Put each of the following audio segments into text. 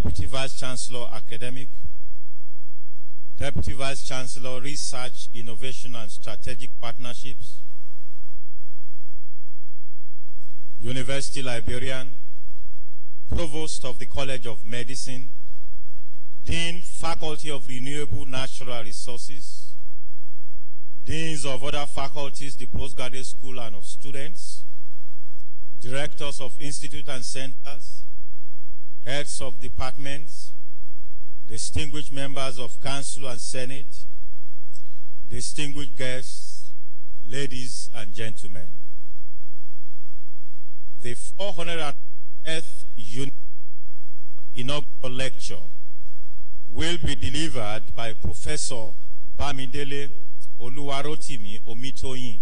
Deputy Vice Chancellor Academic, Deputy Vice Chancellor Research, Innovation and Strategic Partnerships, University Librarian, Provost of the College of Medicine, Dean, Faculty of Renewable Natural Resources, Deans of other faculties, the postgraduate school and of students, Directors of institute and centers, Heads of departments, distinguished members of Council and Senate, distinguished guests, ladies and gentlemen. The 408th inaugural lecture will be delivered by Professor Bamidele Oluwarotimi-Omitoyin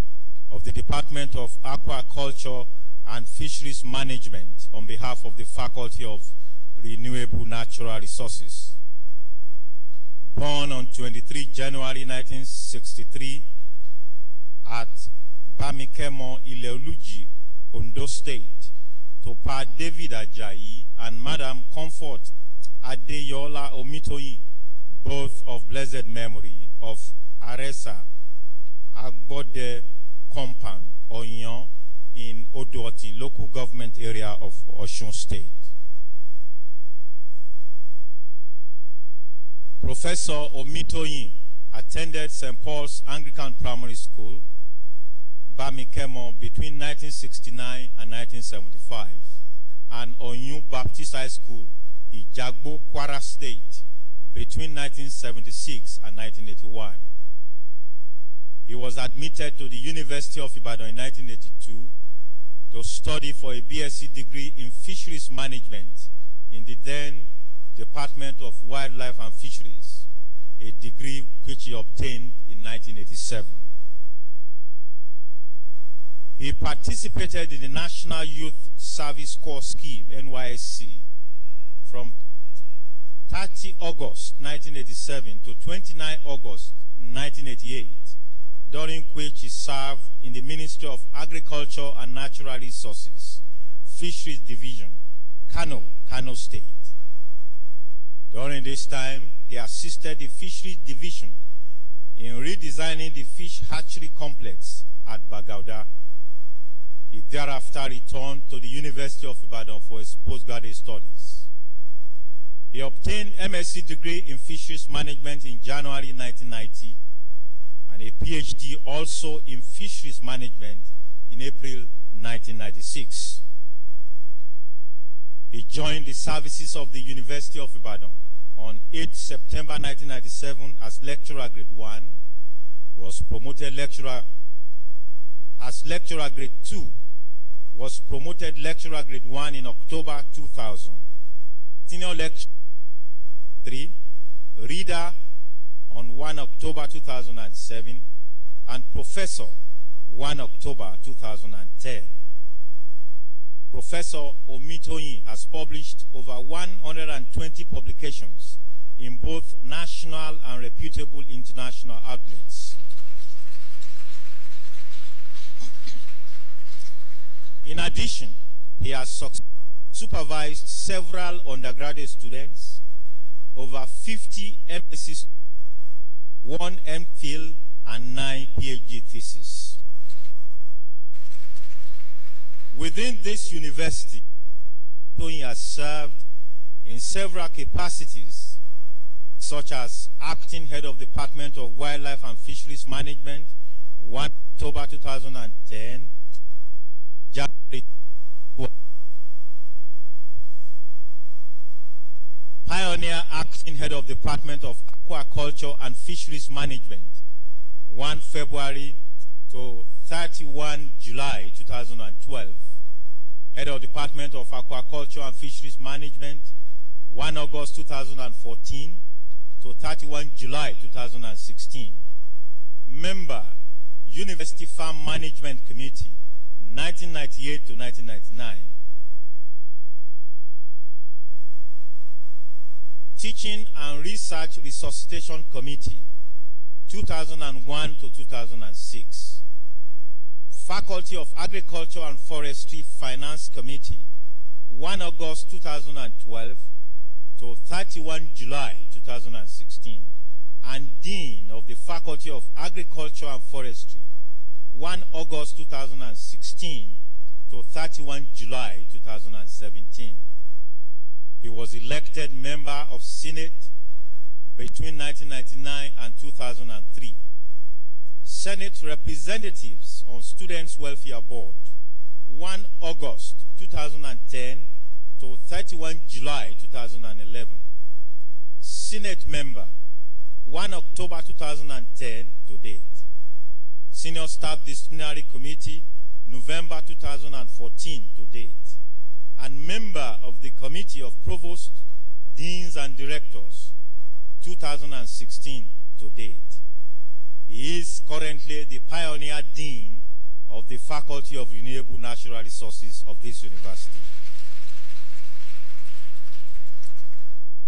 of the Department of Aquaculture and Fisheries Management on behalf of the Faculty of Renewable Natural Resources. Born on 23 January 1963 at Bamikemo, Ileoluji, Ondo State, to Pa David Ajayi and Madam Comfort Adeyola Omitoyin, both of blessed memory, of Aresa Agbode Compound, Oyon, in Odotin, local government area of Osun State. Professor Omitoyin attended St. Paul's Anglican Primary School, Bamikemo, between 1969 and 1975, and Oyun Baptist High School, Ijagbo, Kwara State, between 1976 and 1981. He was admitted to the University of Ibadan in 1982 to study for a BSc degree in Fisheries Management in the then Department of Wildlife and Fisheries, a degree which he obtained in 1987. He participated in the National Youth Service Corps Scheme, NYSC, from 30 August 1987 to 29 August 1988, during which he served in the Ministry of Agriculture and Natural Resources, Fisheries Division, Kano State. During this time, he assisted the Fisheries Division in redesigning the fish hatchery complex at Bagauda. He thereafter returned to the University of Ibadan for his postgraduate studies. He obtained MSc degree in Fisheries Management in January 1990 and a PhD also in Fisheries Management in April 1996. He joined the services of the University of Ibadan on 8 September 1997 as lecturer grade 1, was promoted lecturer as lecturer grade 2, was promoted lecturer grade 1 in October 2000, senior lecturer 3, reader on 1 October 2007, and professor 1 October 2010. Professor Omitoyin has published over 120 publications in both national and reputable international outlets. In addition, he has supervised several undergraduate students, over 50 MSc, 1 MPhil, and 9 PhD theses. Within this university, he has served in several capacities, such as acting head of the Department of Wildlife and Fisheries Management, 1 October 2010, Pioneer acting head of the Department of Aquaculture and Fisheries Management, 1 February to 31 July 2012. Head of Department of Aquaculture and Fisheries Management, 1 August 2014 to 31 July 2016. Member, University Farm Management Committee, 1998 to 1999. Teaching and Research Resuscitation Committee, 2001 to 2006. Faculty of Agriculture and Forestry Finance Committee, 1 August 2012 to 31 July 2016, and Dean of the Faculty of Agriculture and Forestry, 1 August 2016 to 31 July 2017. He was elected member of Senate between 1999 and 2003. Senate Representatives on Students' Welfare Board, 1 August 2010 to 31 July 2011. Senate Member, 1 October 2010 to date. Senior Staff Disciplinary Committee, November 2014 to date. And member of the Committee of Provosts, Deans and Directors, 2016 to date. He is currently the Pioneer Dean of the Faculty of Renewable Natural Resources of this university.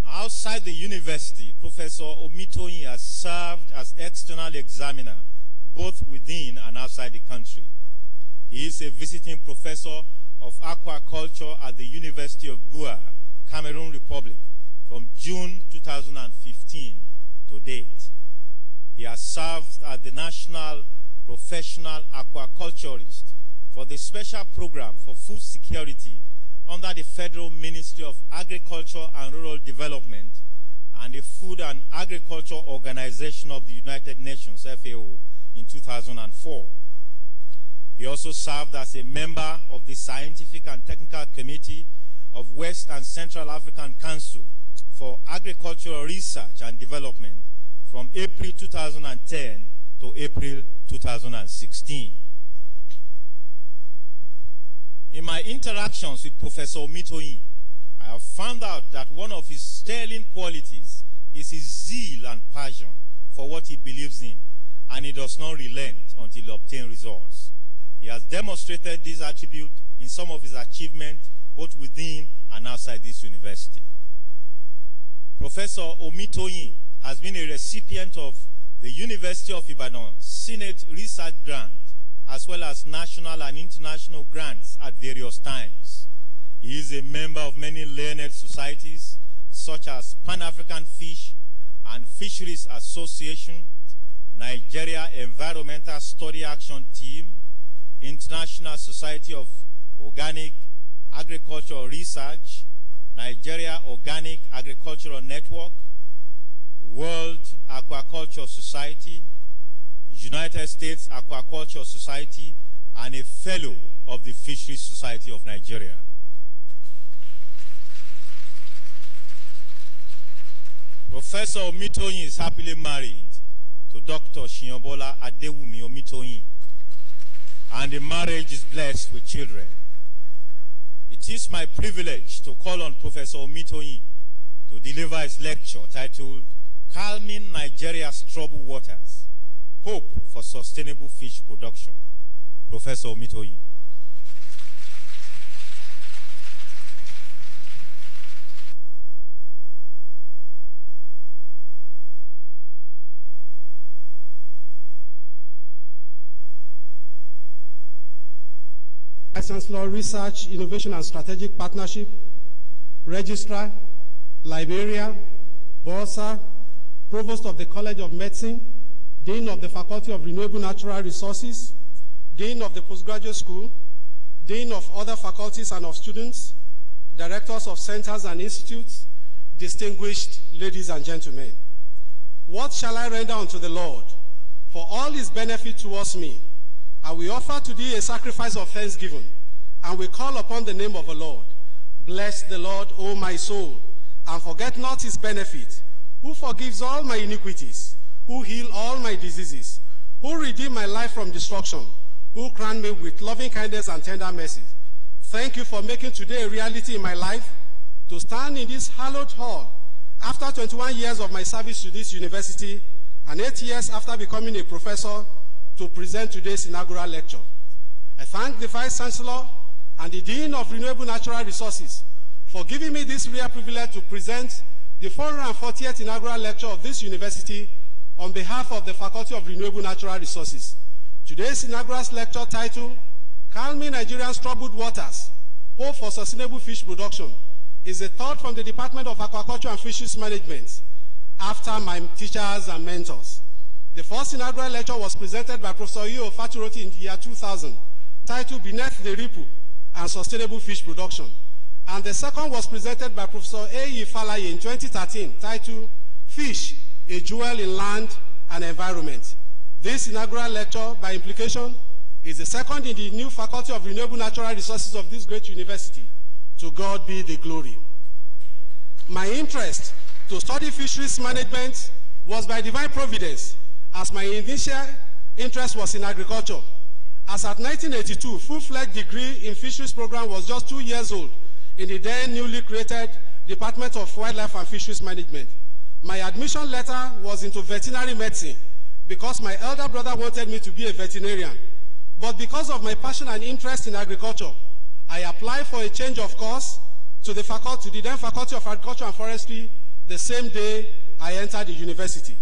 Outside the university, Professor Omitoyin has served as external examiner both within and outside the country. He is a visiting professor of aquaculture at the University of Bua, Cameroon Republic, from June 2015 to date. He has served as the National Professional Aquaculturist for the Special Program for Food Security under the Federal Ministry of Agriculture and Rural Development and the Food and Agriculture Organization of the United Nations, FAO, in 2004. He also served as a member of the Scientific and Technical Committee of West and Central African Council for Agricultural Research and Development from April 2010 to April 2016. In my interactions with Professor Omitoyin, I have found out that one of his sterling qualities is his zeal and passion for what he believes in, and he does not relent until he obtains results. He has demonstrated this attribute in some of his achievements both within and outside this university. Professor Omitoyin has been a recipient of the University of Ibadan Senate Research Grant, as well as national and international grants at various times. He is a member of many learned societies, such as Pan-African Fish and Fisheries Association, Nigeria Environmental Study Action Team, International Society of Organic Agricultural Research, Nigeria Organic Agricultural Network, World Aquaculture Society, United States Aquaculture Society, and a fellow of the Fisheries Society of Nigeria. Professor Omitoyin is happily married to Dr. Shinyonbola Adewumi Omitoyin, and the marriage is blessed with children. It is my privilege to call on Professor Omitoyin to deliver his lecture titled Calming Nigeria's Troubled Waters, Hope for Sustainable Fish Production. Professor Omitoyin. Vice Chancellor, Research, Innovation and Strategic Partnership, Registrar, Liberia, Bursar, Provost of the College of Medicine, Dean of the Faculty of Renewable Natural Resources, Dean of the Postgraduate School, Dean of other faculties and of students, Directors of centers and institutes, distinguished ladies and gentlemen. What shall I render unto the Lord for all his benefit towards me? I will offer to thee a sacrifice of thanksgiving, and will call upon the name of the Lord. Bless the Lord, O my soul, and forget not his benefit, who forgives all my iniquities, who heals all my diseases, who redeemed my life from destruction, who crowned me with loving kindness and tender mercy. Thank you for making today a reality in my life, to stand in this hallowed hall after 21 years of my service to this university, and 8 years after becoming a professor, to present today's inaugural lecture. I thank the Vice Chancellor and the Dean of Renewable Natural Resources for giving me this rare privilege to present the 440th inaugural lecture of this university on behalf of the Faculty of Renewable Natural Resources. Today's inaugural lecture titled, Calming Nigeria's Troubled Waters, Hope for Sustainable Fish Production, is a thought from the Department of Aquaculture and Fisheries Management after my teachers and mentors. The first inaugural lecture was presented by Professor E.O. Faturoti in the year 2000, titled Beneath the Ripple and Sustainable Fish Production. And the second was presented by Professor A.E. Falaye in 2013, titled Fish, a Jewel in Land and Environment. This inaugural lecture, by implication, is the second in the new Faculty of Renewable Natural Resources of this great university. To God be the glory. My interest to study fisheries management was by divine providence, as my initial interest was in agriculture. As at 1982, full-fledged degree in fisheries program was just 2 years old in the then newly created Department of Wildlife and Fisheries Management. My admission letter was into veterinary medicine because my elder brother wanted me to be a veterinarian. But because of my passion and interest in agriculture, I applied for a change of course to the then Faculty of Agriculture and Forestry the same day I entered the university.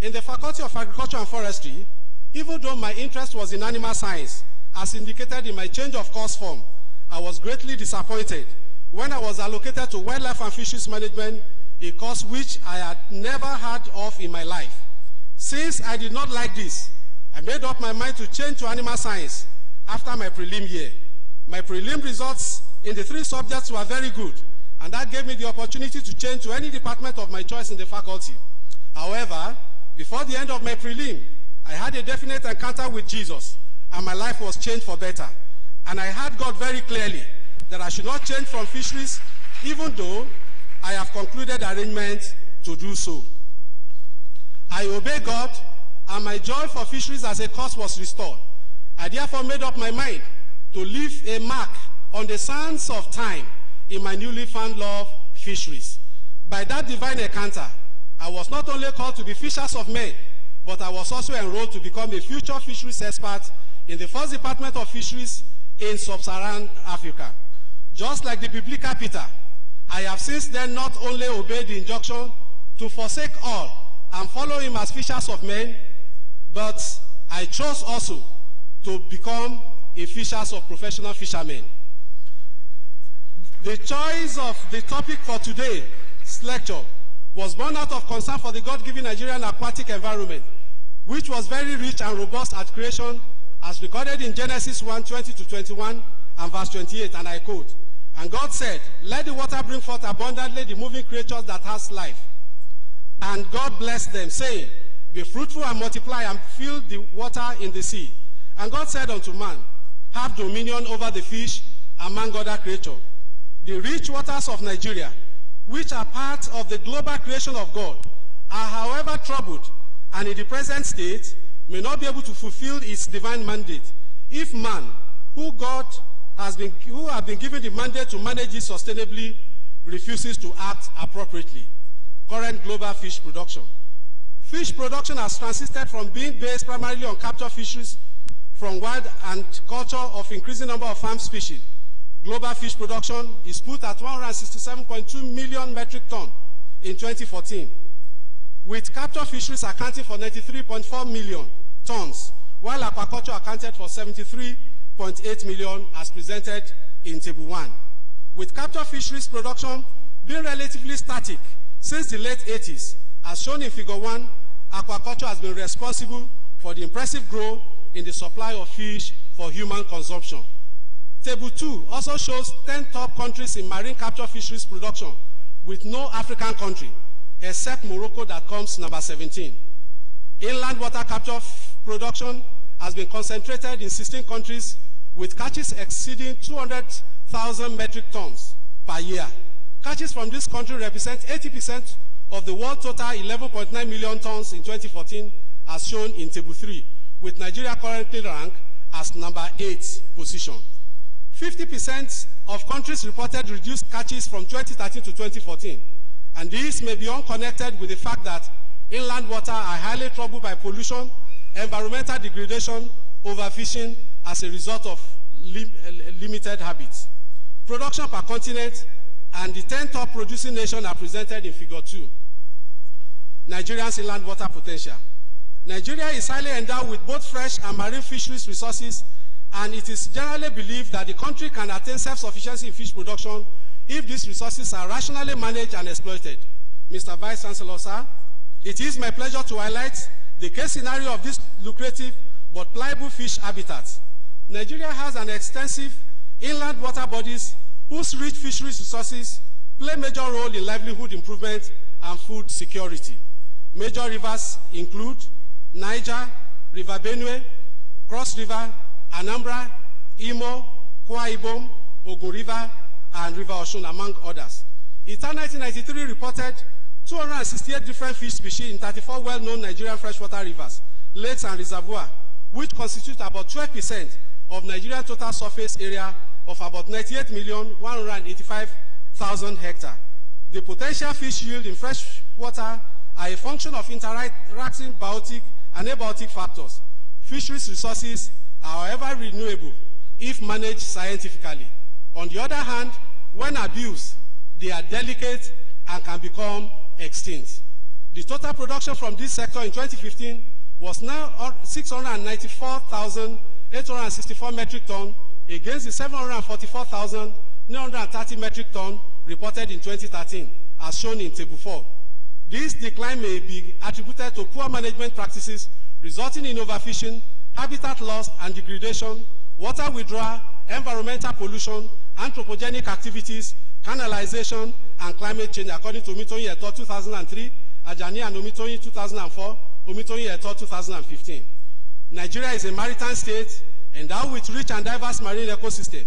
In the Faculty of Agriculture and Forestry, even though my interest was in animal science, as indicated in my change of course form, I was greatly disappointed when I was allocated to Wildlife and Fisheries Management, a course which I had never heard of in my life. Since I did not like this, I made up my mind to change to animal science after my prelim year. My prelim results in the 3 subjects were very good, and that gave me the opportunity to change to any department of my choice in the faculty. However, before the end of my prelim, I had a definite encounter with Jesus, and my life was changed for better. And I heard God very clearly that I should not change from fisheries, even though I have concluded arrangement to do so. I obey God, and my joy for fisheries as a cause was restored. I therefore made up my mind to leave a mark on the sands of time in my newly found love, fisheries. By that divine encounter, I was not only called to be fishers of men, but I was also enrolled to become a future fisheries expert in the first Department of Fisheries in Sub-Saharan Africa. Just like the biblical Peter, I have since then not only obeyed the injunction to forsake all and follow him as fishers of men, but I chose also to become a fishers of professional fishermen. The choice of the topic for today's lecture was born out of concern for the God-given Nigerian aquatic environment, which was very rich and robust at creation, as recorded in Genesis 1:20-21 and verse 28, and I quote, "And God said, let the water bring forth abundantly the moving creatures that has life. And God blessed them, saying, be fruitful and multiply and fill the water in the sea. And God said unto man, have dominion over the fish among other creatures. The rich waters of Nigeria, which are part of the global creation of God, are however troubled, and in the present state may not be able to fulfill its divine mandate if man, who have been given the mandate to manage it sustainably, refuses to act appropriately." Current global fish production. Fish production has transited from being based primarily on capture fisheries from wild and culture of increasing number of farm species. Global fish production is put at 167.2 million metric tons in 2014, with capture fisheries accounting for 93.4 million tons, while aquaculture accounted for 73.8 million as presented in Table 1. With capture fisheries production being relatively static since the late 80s, as shown in Figure 1, aquaculture has been responsible for the impressive growth in the supply of fish for human consumption. Table 2 also shows 10 top countries in marine capture fisheries production, with no African country, except Morocco that comes number 17. Inland water capture production has been concentrated in 16 countries, with catches exceeding 200,000 metric tons per year. Catches from this country represent 80% of the world total 11.9 million tons in 2014, as shown in Table 3, with Nigeria currently ranked as number 8 position. 50% of countries reported reduced catches from 2013 to 2014, and this may be unconnected with the fact that inland water are highly troubled by pollution, environmental degradation, overfishing as a result of limited habits. Production per continent and the 10 top producing nations are presented in Figure 2. Nigeria's inland water potential. Nigeria is highly endowed with both fresh and marine fisheries resources, and it is generally believed that the country can attain self-sufficiency in fish production if these resources are rationally managed and exploited. Mr. Vice Chancellor, sir, it is my pleasure to highlight the case scenario of this lucrative but pliable fish habitat. Nigeria has an extensive inland water bodies whose rich fisheries resources play a major role in livelihood improvement and food security. Major rivers include Niger, River Benue, Cross River, Anambra, Imo, Kwa Ibom, Ogun River, and River Osun, among others. ITA 1993 reported 268 different fish species in 34 well-known Nigerian freshwater rivers, lakes, and reservoirs, which constitute about 12% of Nigerian total surface area of about 98,185,000 hectares. The potential fish yield in freshwater are a function of interacting biotic and abiotic factors. Fisheries resources are, however, renewable if managed scientifically. On the other hand, when abused, they are delicate and can become extinct. The total production from this sector in 2015 was now 694,864 metric tons against the 744,930 metric tons reported in 2013, as shown in Table 4. This decline may be attributed to poor management practices resulting in overfishing, habitat loss and degradation, water withdrawal, environmental pollution, anthropogenic activities, canalization, and climate change, according to Omitoyin et al. 2003, Ajani and Omitoyin 2004, Omitoyin et al. 2015. Nigeria is a maritime state endowed with rich and diverse marine ecosystem.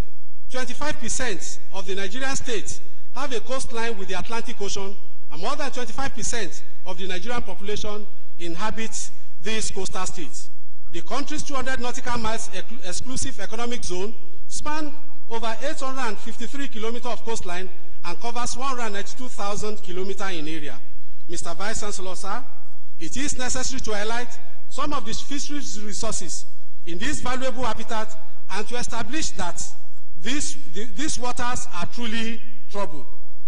25% of the Nigerian states have a coastline with the Atlantic Ocean, and more than 25% of the Nigerian population inhabits these coastal states. The country's 200 nautical miles exclusive economic zone spans over 853 kilometers of coastline and covers 192,000 kilometers in area. Mr. Vice Chancellor, sir, it is necessary to highlight some of the fisheries resources in this valuable habitat and to establish that these waters are truly troubled.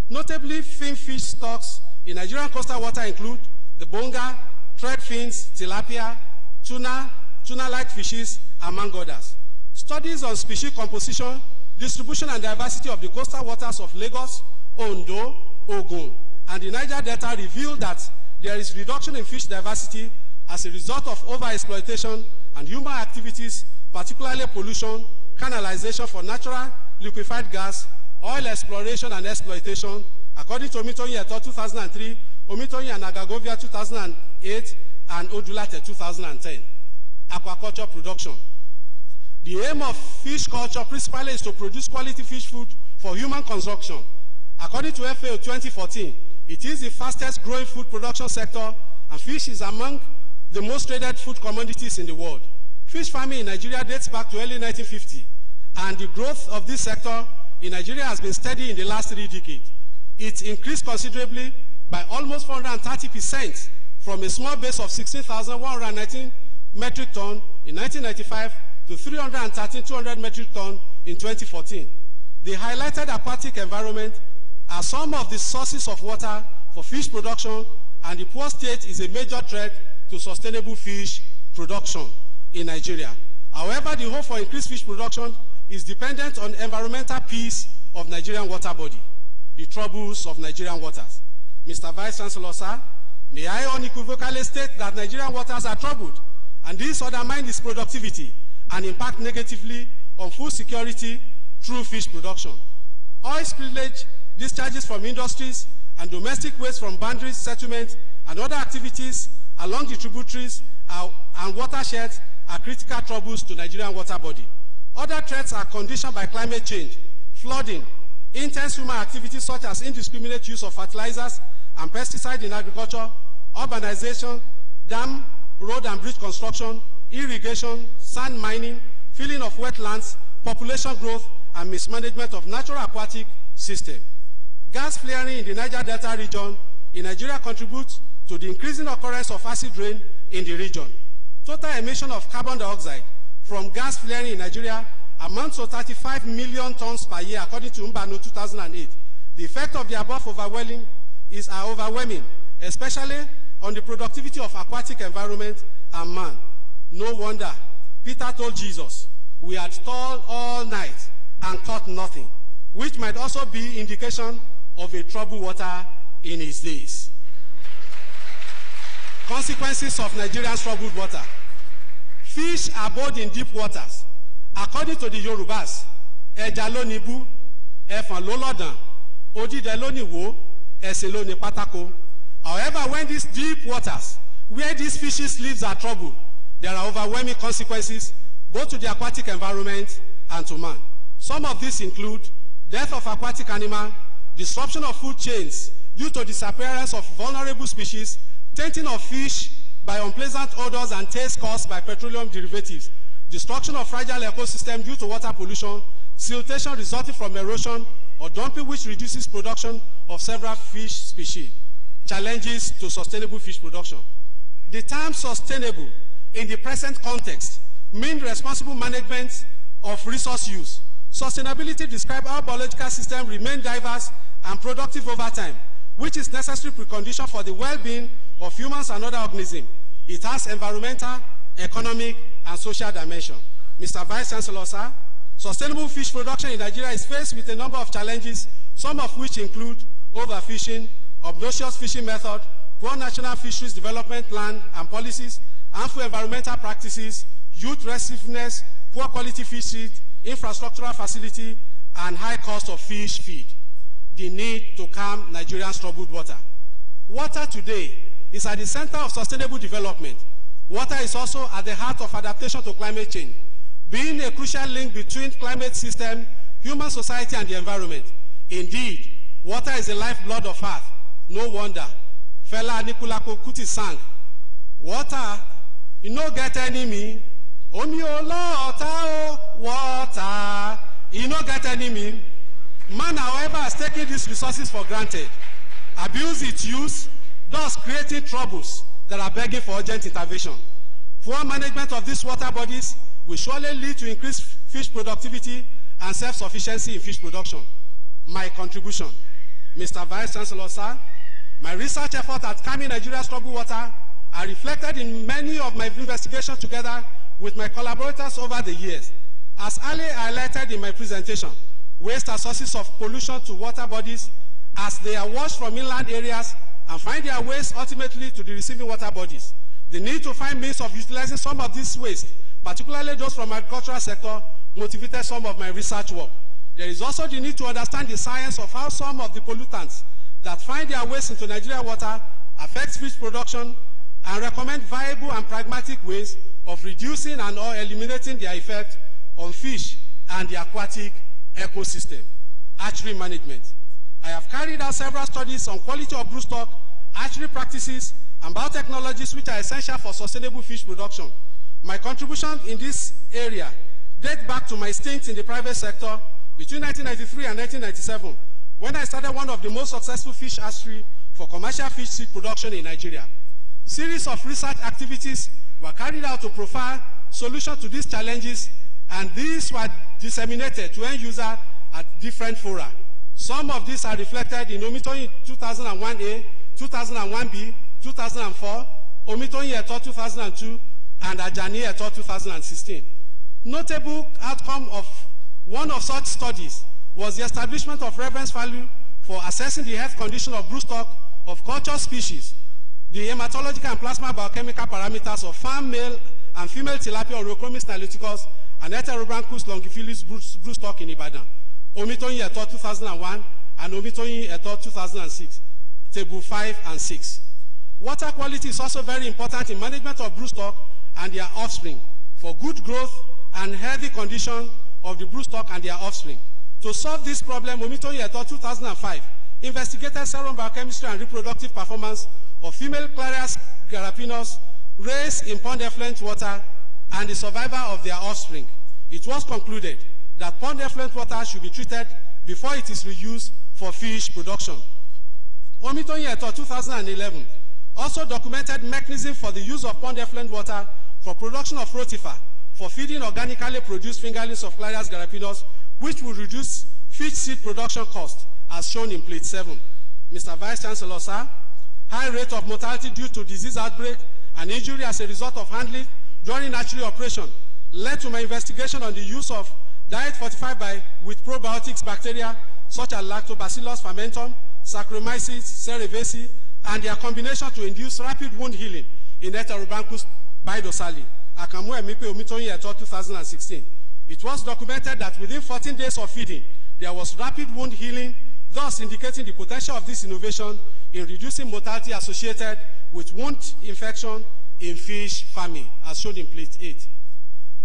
Notably, fin fish stocks in Nigerian coastal water include the bonga, thread fins, tilapia, tuna, tuna-like fishes, among others. Studies on species composition, distribution, and diversity of the coastal waters of Lagos, Ondo, Ogun, and the Niger Delta reveal that there is reduction in fish diversity as a result of overexploitation and human activities, particularly pollution, canalization for natural liquefied gas, oil exploration and exploitation, according to Omitoyin et al. 2003, Omitoyin and Agagovia 2008, and Odulate 2010. Aquaculture production. The aim of fish culture principally is to produce quality fish food for human consumption. According to FAO 2014, it is the fastest growing food production sector, and fish is among the most traded food commodities in the world. Fish farming in Nigeria dates back to early 1950, and the growth of this sector in Nigeria has been steady in the last 3 decades. It increased considerably by almost 430% from a small base of 16,119 metric tons in 1995 to 313,200 metric tons in 2014. The highlighted aquatic environment are some of the sources of water for fish production, and the poor state is a major threat to sustainable fish production in Nigeria. However, the hope for increased fish production is dependent on environmental peace of Nigerian water body, the troubles of Nigerian waters. Mr. Vice Chancellor, sir, may I unequivocally state that Nigerian waters are troubled, and this undermines its productivity and impact negatively on food security through fish production. Oil spillage, discharges from industries, and domestic waste from boundary settlements and other activities along the tributaries and watersheds are critical troubles to Nigerian water body. Other threats are conditioned by climate change, flooding, intense human activities such as indiscriminate use of fertilizers and pesticides in agriculture, urbanization, dam, road and bridge construction, irrigation, sand mining, filling of wetlands, population growth, and mismanagement of natural aquatic system. Gas flaring in the Niger Delta region in Nigeria contributes to the increasing occurrence of acid rain in the region. Total emission of carbon dioxide from gas flaring in Nigeria amounts to 35 million tons per year, according to Mbano 2008. The effect of the above overwhelming is overwhelming, especially on the productivity of aquatic environment and man. No wonder Peter told Jesus, "We had toiled all night and caught nothing. which might also be indication of a troubled water in its days. Consequences of Nigeria's troubled water. Fish abode in deep waters. According to the Yorubas, ẹja ló ní bú, ẹfọ̀n ló lọ́dàn, odídẹ ló ní wó, ẹṣin ló ní pátákó. However, when these deep waters, where these fishes live are troubled, there are overwhelming consequences both to the aquatic environment and to man. Some of these include death of aquatic animal, disruption of food chains due to disappearance of vulnerable species, tainting of fish by unpleasant odors and taste caused by petroleum derivatives, destruction of fragile ecosystem due to water pollution, siltation resulting from erosion or dumping which reduces production of several fish species. Challenges to sustainable fish production. The term sustainable in the present context means responsible management of resource use. Sustainability describes how biological systems remain diverse and productive over time, which is necessary precondition for the well-being of humans and other organisms. It has environmental, economic, and social dimension. Mr. Vice Chancellor, sir, sustainable fish production in Nigeria is faced with a number of challenges, some of which include overfishing, obnoxious fishing method, poor national fisheries development plan and policies, harmful environmental practices, youth restiveness, poor quality fish feed, infrastructural facility, and high cost of fish feed. The need to calm Nigeria's troubled water. Water today is at the center of sustainable development. Water is also at the heart of adaptation to climate change, being a crucial link between climate system, human society, and the environment. Indeed, water is the lifeblood of earth. No wonder Fela Anikulapo Kuti sang, water, you no get enemy. Omi o water, you no get enemy. Man, however, has taken these resources for granted, abused its use, thus creating troubles that are begging for urgent intervention. Poor management of these water bodies will surely lead to increased fish productivity and self-sufficiency in fish production. My contribution, Mr. Vice Chancellor, sir, my research efforts at calming Nigeria's troubled water are reflected in many of my investigations together with my collaborators over the years. As earlier highlighted in my presentation, waste are sources of pollution to water bodies as they are washed from inland areas and find their ways ultimately to the receiving water bodies. The need to find means of utilizing some of this waste, particularly those from the agricultural sector, motivated some of my research work. There is also the need to understand the science of how some of the pollutants that find their ways into Nigerian water affect fish production and recommend viable and pragmatic ways of reducing and or eliminating their effect on fish and the aquatic ecosystem. Hatchery management. I have carried out several studies on quality of broodstock, hatchery practices, and biotechnologies which are essential for sustainable fish production. My contribution in this area dates back to my stint in the private sector between 1993 and 1997, when I started one of the most successful fish hatchery for commercial fish seed production in Nigeria. Series of research activities were carried out to profile solutions to these challenges, and these were disseminated to end users at different fora. Some of these are reflected in Omitoyin 2001A, 2001B, 2004, Omitoyin et al. 2002, and Ajani et al. 2016. Notable outcome of one of such studies was the establishment of reference value for assessing the health condition of broodstock of cultured species, the hematological and plasma biochemical parameters of farm male and female tilapia Urochromis niloticus and Heterobranchus longiphilis broodstock in Ibadan, Omitoyin et al. 2001 and Omitoyin et al. 2006, table 5 and 6. Water quality is also very important in management of broodstock and their offspring for good growth and healthy condition of the broodstock and their offspring. To solve this problem, Omitoyin et al. 2005 investigated serum biochemistry and reproductive performance of female Clarias garapinos raised in pond effluent water and the survival of their offspring. It was concluded that pond effluent water should be treated before it is reused for fish production. Omitoyin et al. 2011 also documented mechanism for the use of pond effluent water for production of rotifer for feeding organically produced fingerlings of Clarias garapinos, which will reduce fish seed production cost, as shown in plate 7. Mr. Vice Chancellor, sir, high rate of mortality due to disease outbreak and injury as a result of handling during hatchery operation led to my investigation on the use of Diet fortified with probiotics bacteria such as Lactobacillus fermentum, Saccharomyces cerevisiae, and their combination to induce rapid wound healing in Heterobanchus bidorsale. B.O.Omitoyin et al. 2016. It was documented that within 14 days of feeding, there was rapid wound healing, thus indicating the potential of this innovation in reducing mortality associated with wound infection in fish farming, as shown in plate 8.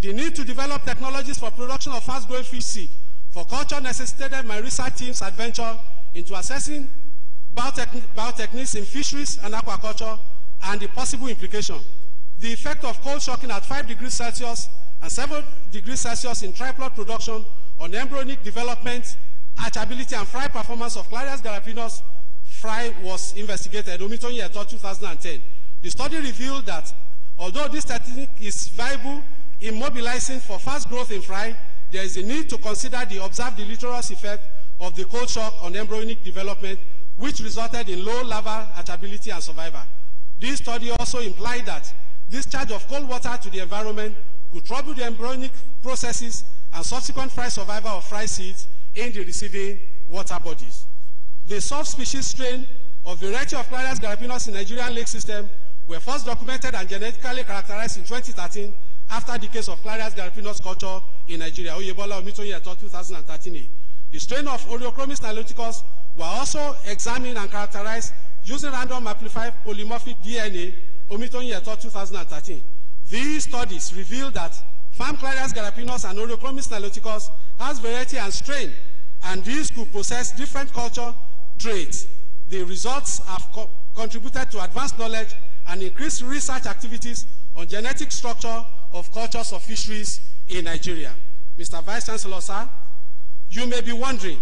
The need to develop technologies for production of fast-growing fish seed for culture necessitated my research team's adventure into assessing biotechniques in fisheries and aquaculture and the possible implication. The effect of cold shocking at 5 degrees Celsius and 7 degrees Celsius in triploid production on embryonic development, hatchability, and fry performance of Clarias garapinos fry was investigated, Omitoyin et al. 2010. The study revealed that although this technique is viable in mobilizing for fast growth in fry, there is a need to consider the observed deleterious effect of the cold shock on embryonic development, which resulted in low larval hatchability and survival. This study also implied that discharge of cold water to the environment could trouble the embryonic processes and subsequent fry survival of fry seeds in the receiving water bodies. The subspecies strain of variety of Clarias garapinos in Nigerian lake system were first documented and genetically characterized in 2013 after the case of Clarias garapinos culture in Nigeria, B.O.Omitoyin et al. 2013. The strain of Oreochromis niloticus were also examined and characterized using random amplified polymorphic DNA, Omitoyin et al. 2013. These studies revealed that farm Clarias garapinos and Oreochromis niloticus has variety and strain, and these could possess different culture traits. The results have contributed to advanced knowledge and increased research activities on genetic structure of cultures of fisheries in Nigeria. Mr. Vice Chancellor, sir, you may be wondering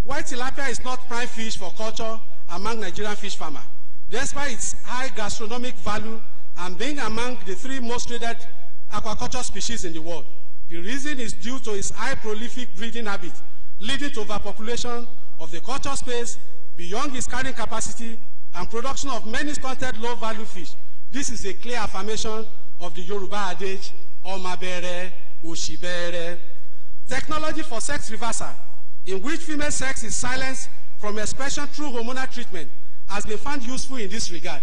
why tilapia is not prime fish for culture among Nigerian fish farmers, despite its high gastronomic value and being among the 3 most traded aquaculture species in the world. The reason is due to its high prolific breeding habit, leading to overpopulation of the culture space beyond its carrying capacity and production of many stunted low-value fish. This is a clear affirmation of the Yoruba adage, Omabere, Oshibere. Technology for sex reversal, in which female sex is silenced from expression through hormonal treatment, has been found useful in this regard.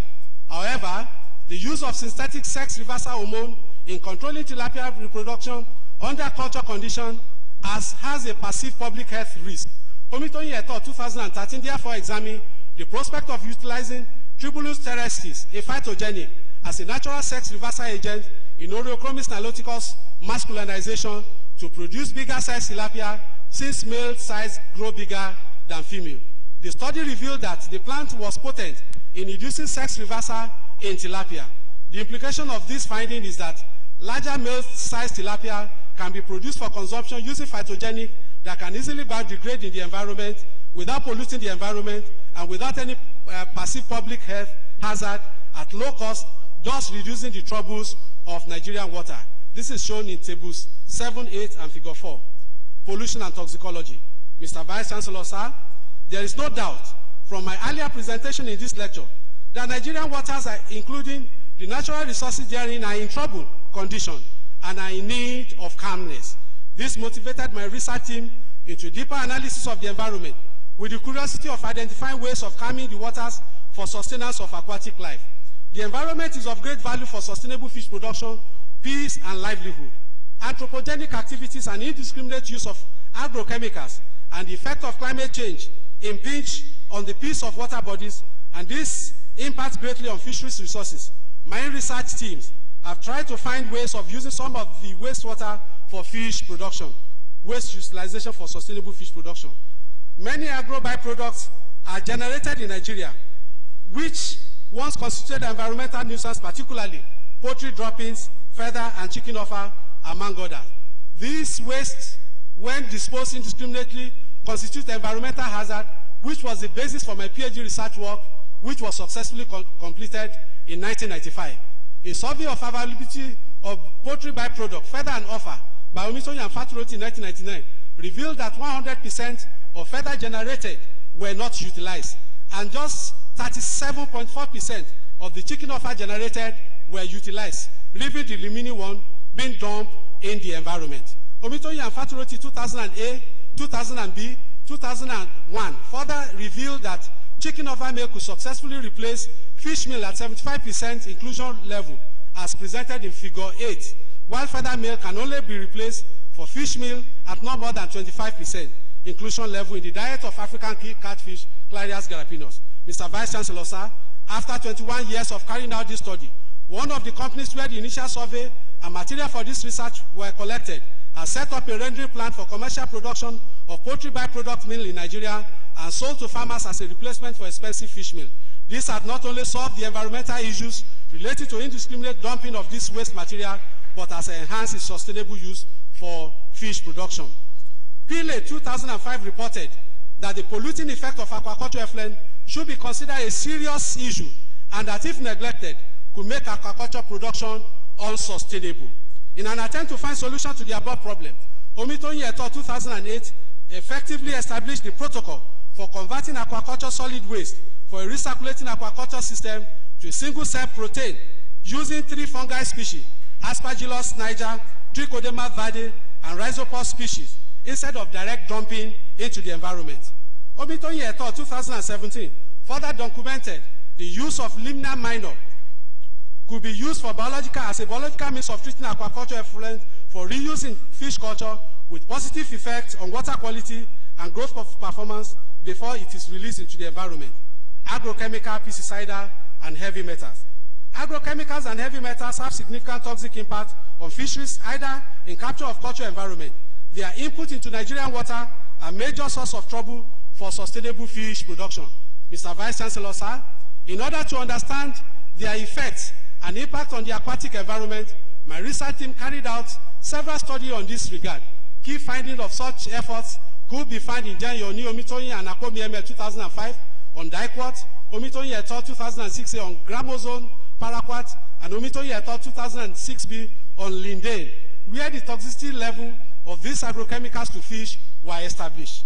However, the use of synthetic sex reversal hormone in controlling tilapia reproduction under culture conditions has a perceived public health risk. Omitoyin et al. 2013 therefore examined the prospect of utilizing Tribulus terrestris, a phytogenic, as a natural sex reversal agent in Oreochromis niloticus masculinization to produce bigger size tilapia, since male size grow bigger than female. The study revealed that the plant was potent in inducing sex reversal in tilapia. The implication of this finding is that larger male size tilapia can be produced for consumption using phytogenic that can easily biodegrade in the environment without polluting the environment and without any perceived public health hazard at low cost, thus reducing the troubles of Nigerian water. This is shown in tables 7, 8, and figure 4. Pollution and toxicology. Mr. Vice Chancellor, sir, there is no doubt from my earlier presentation in this lecture that Nigerian waters, including the natural resources therein, are in trouble condition and are in need of calmness. This motivated my research team into deeper analysis of the environment with the curiosity of identifying ways of calming the waters for sustenance of aquatic life. The environment is of great value for sustainable fish production, peace, and livelihood. Anthropogenic activities and indiscriminate use of agrochemicals and the effect of climate change impinge on the peace of water bodies, and this impacts greatly on fisheries resources. My research teams have tried to find ways of using some of the wastewater for fish production, waste utilization for sustainable fish production. Many agro byproducts are generated in Nigeria, which once constituted environmental nuisance, particularly poultry droppings, feather, and chicken offal, among others. These wastes, when disposed indiscriminately, constitute environmental hazard, which was the basis for my PhD research work, which was successfully completed in 1995. A survey of availability of poultry byproduct, feather and offal, by Omitoyin and Faturoti in 1999, revealed that 100% of feather generated were not utilized, and just 37.4% of the chicken offal generated were utilized, leaving the remaining one being dumped in the environment. Omitoyin and Faturoti 2000A, 2000B, 2001 further revealed that chicken over meal could successfully replace fish meal at 75% inclusion level as presented in figure 8, while feather meal can only be replaced for fish meal at no more than 25% inclusion level in the diet of African catfish, Clarias garapinos. Mr. Vice Chancellor, sir, after 21 years of carrying out this study, one of the companies where the initial survey and material for this research were collected has set up a rendering plan for commercial production of poultry byproduct meal in Nigeria and sold to farmers as a replacement for expensive fish meal. This had not only solved the environmental issues related to indiscriminate dumping of this waste material, but has enhanced its sustainable use for fish production. PILE 2005 reported that the polluting effect of aquaculture effluent should be considered a serious issue and that if neglected, could make aquaculture production unsustainable. In an attempt to find solution to the above problem, Omitoyin et al. 2008 effectively established the protocol for converting aquaculture solid waste for a recirculating aquaculture system to a single-cell protein using 3 fungi species, Aspergillus niger, Trichoderma verde, and Rhizopus species, instead of direct dumping into the environment. Omitoyin et al. 2017 further documented the use of limna minor could be used for as a biological means of treating aquaculture effluent for reuse in fish culture with positive effects on water quality and growth performance before it is released into the environment. Agrochemical, pesticide, and heavy metals. Agrochemicals and heavy metals have significant toxic impact on fisheries, either in capture of culture environment. Their input into Nigerian water are a major source of trouble for sustainable fish production. Mr. Vice Chancellor, sir, in order to understand their effects and impact on the aquatic environment, my research team carried out several studies on this regard. Key findings of such efforts could be found in Yoni, Omitoyin, and Akomieme 2005 on diquat, Omitoyin et al. 2006 on gramozone, paraquat, and Omitoyin et al. 2006b on lindane, where the toxicity level of these agrochemicals to fish were established.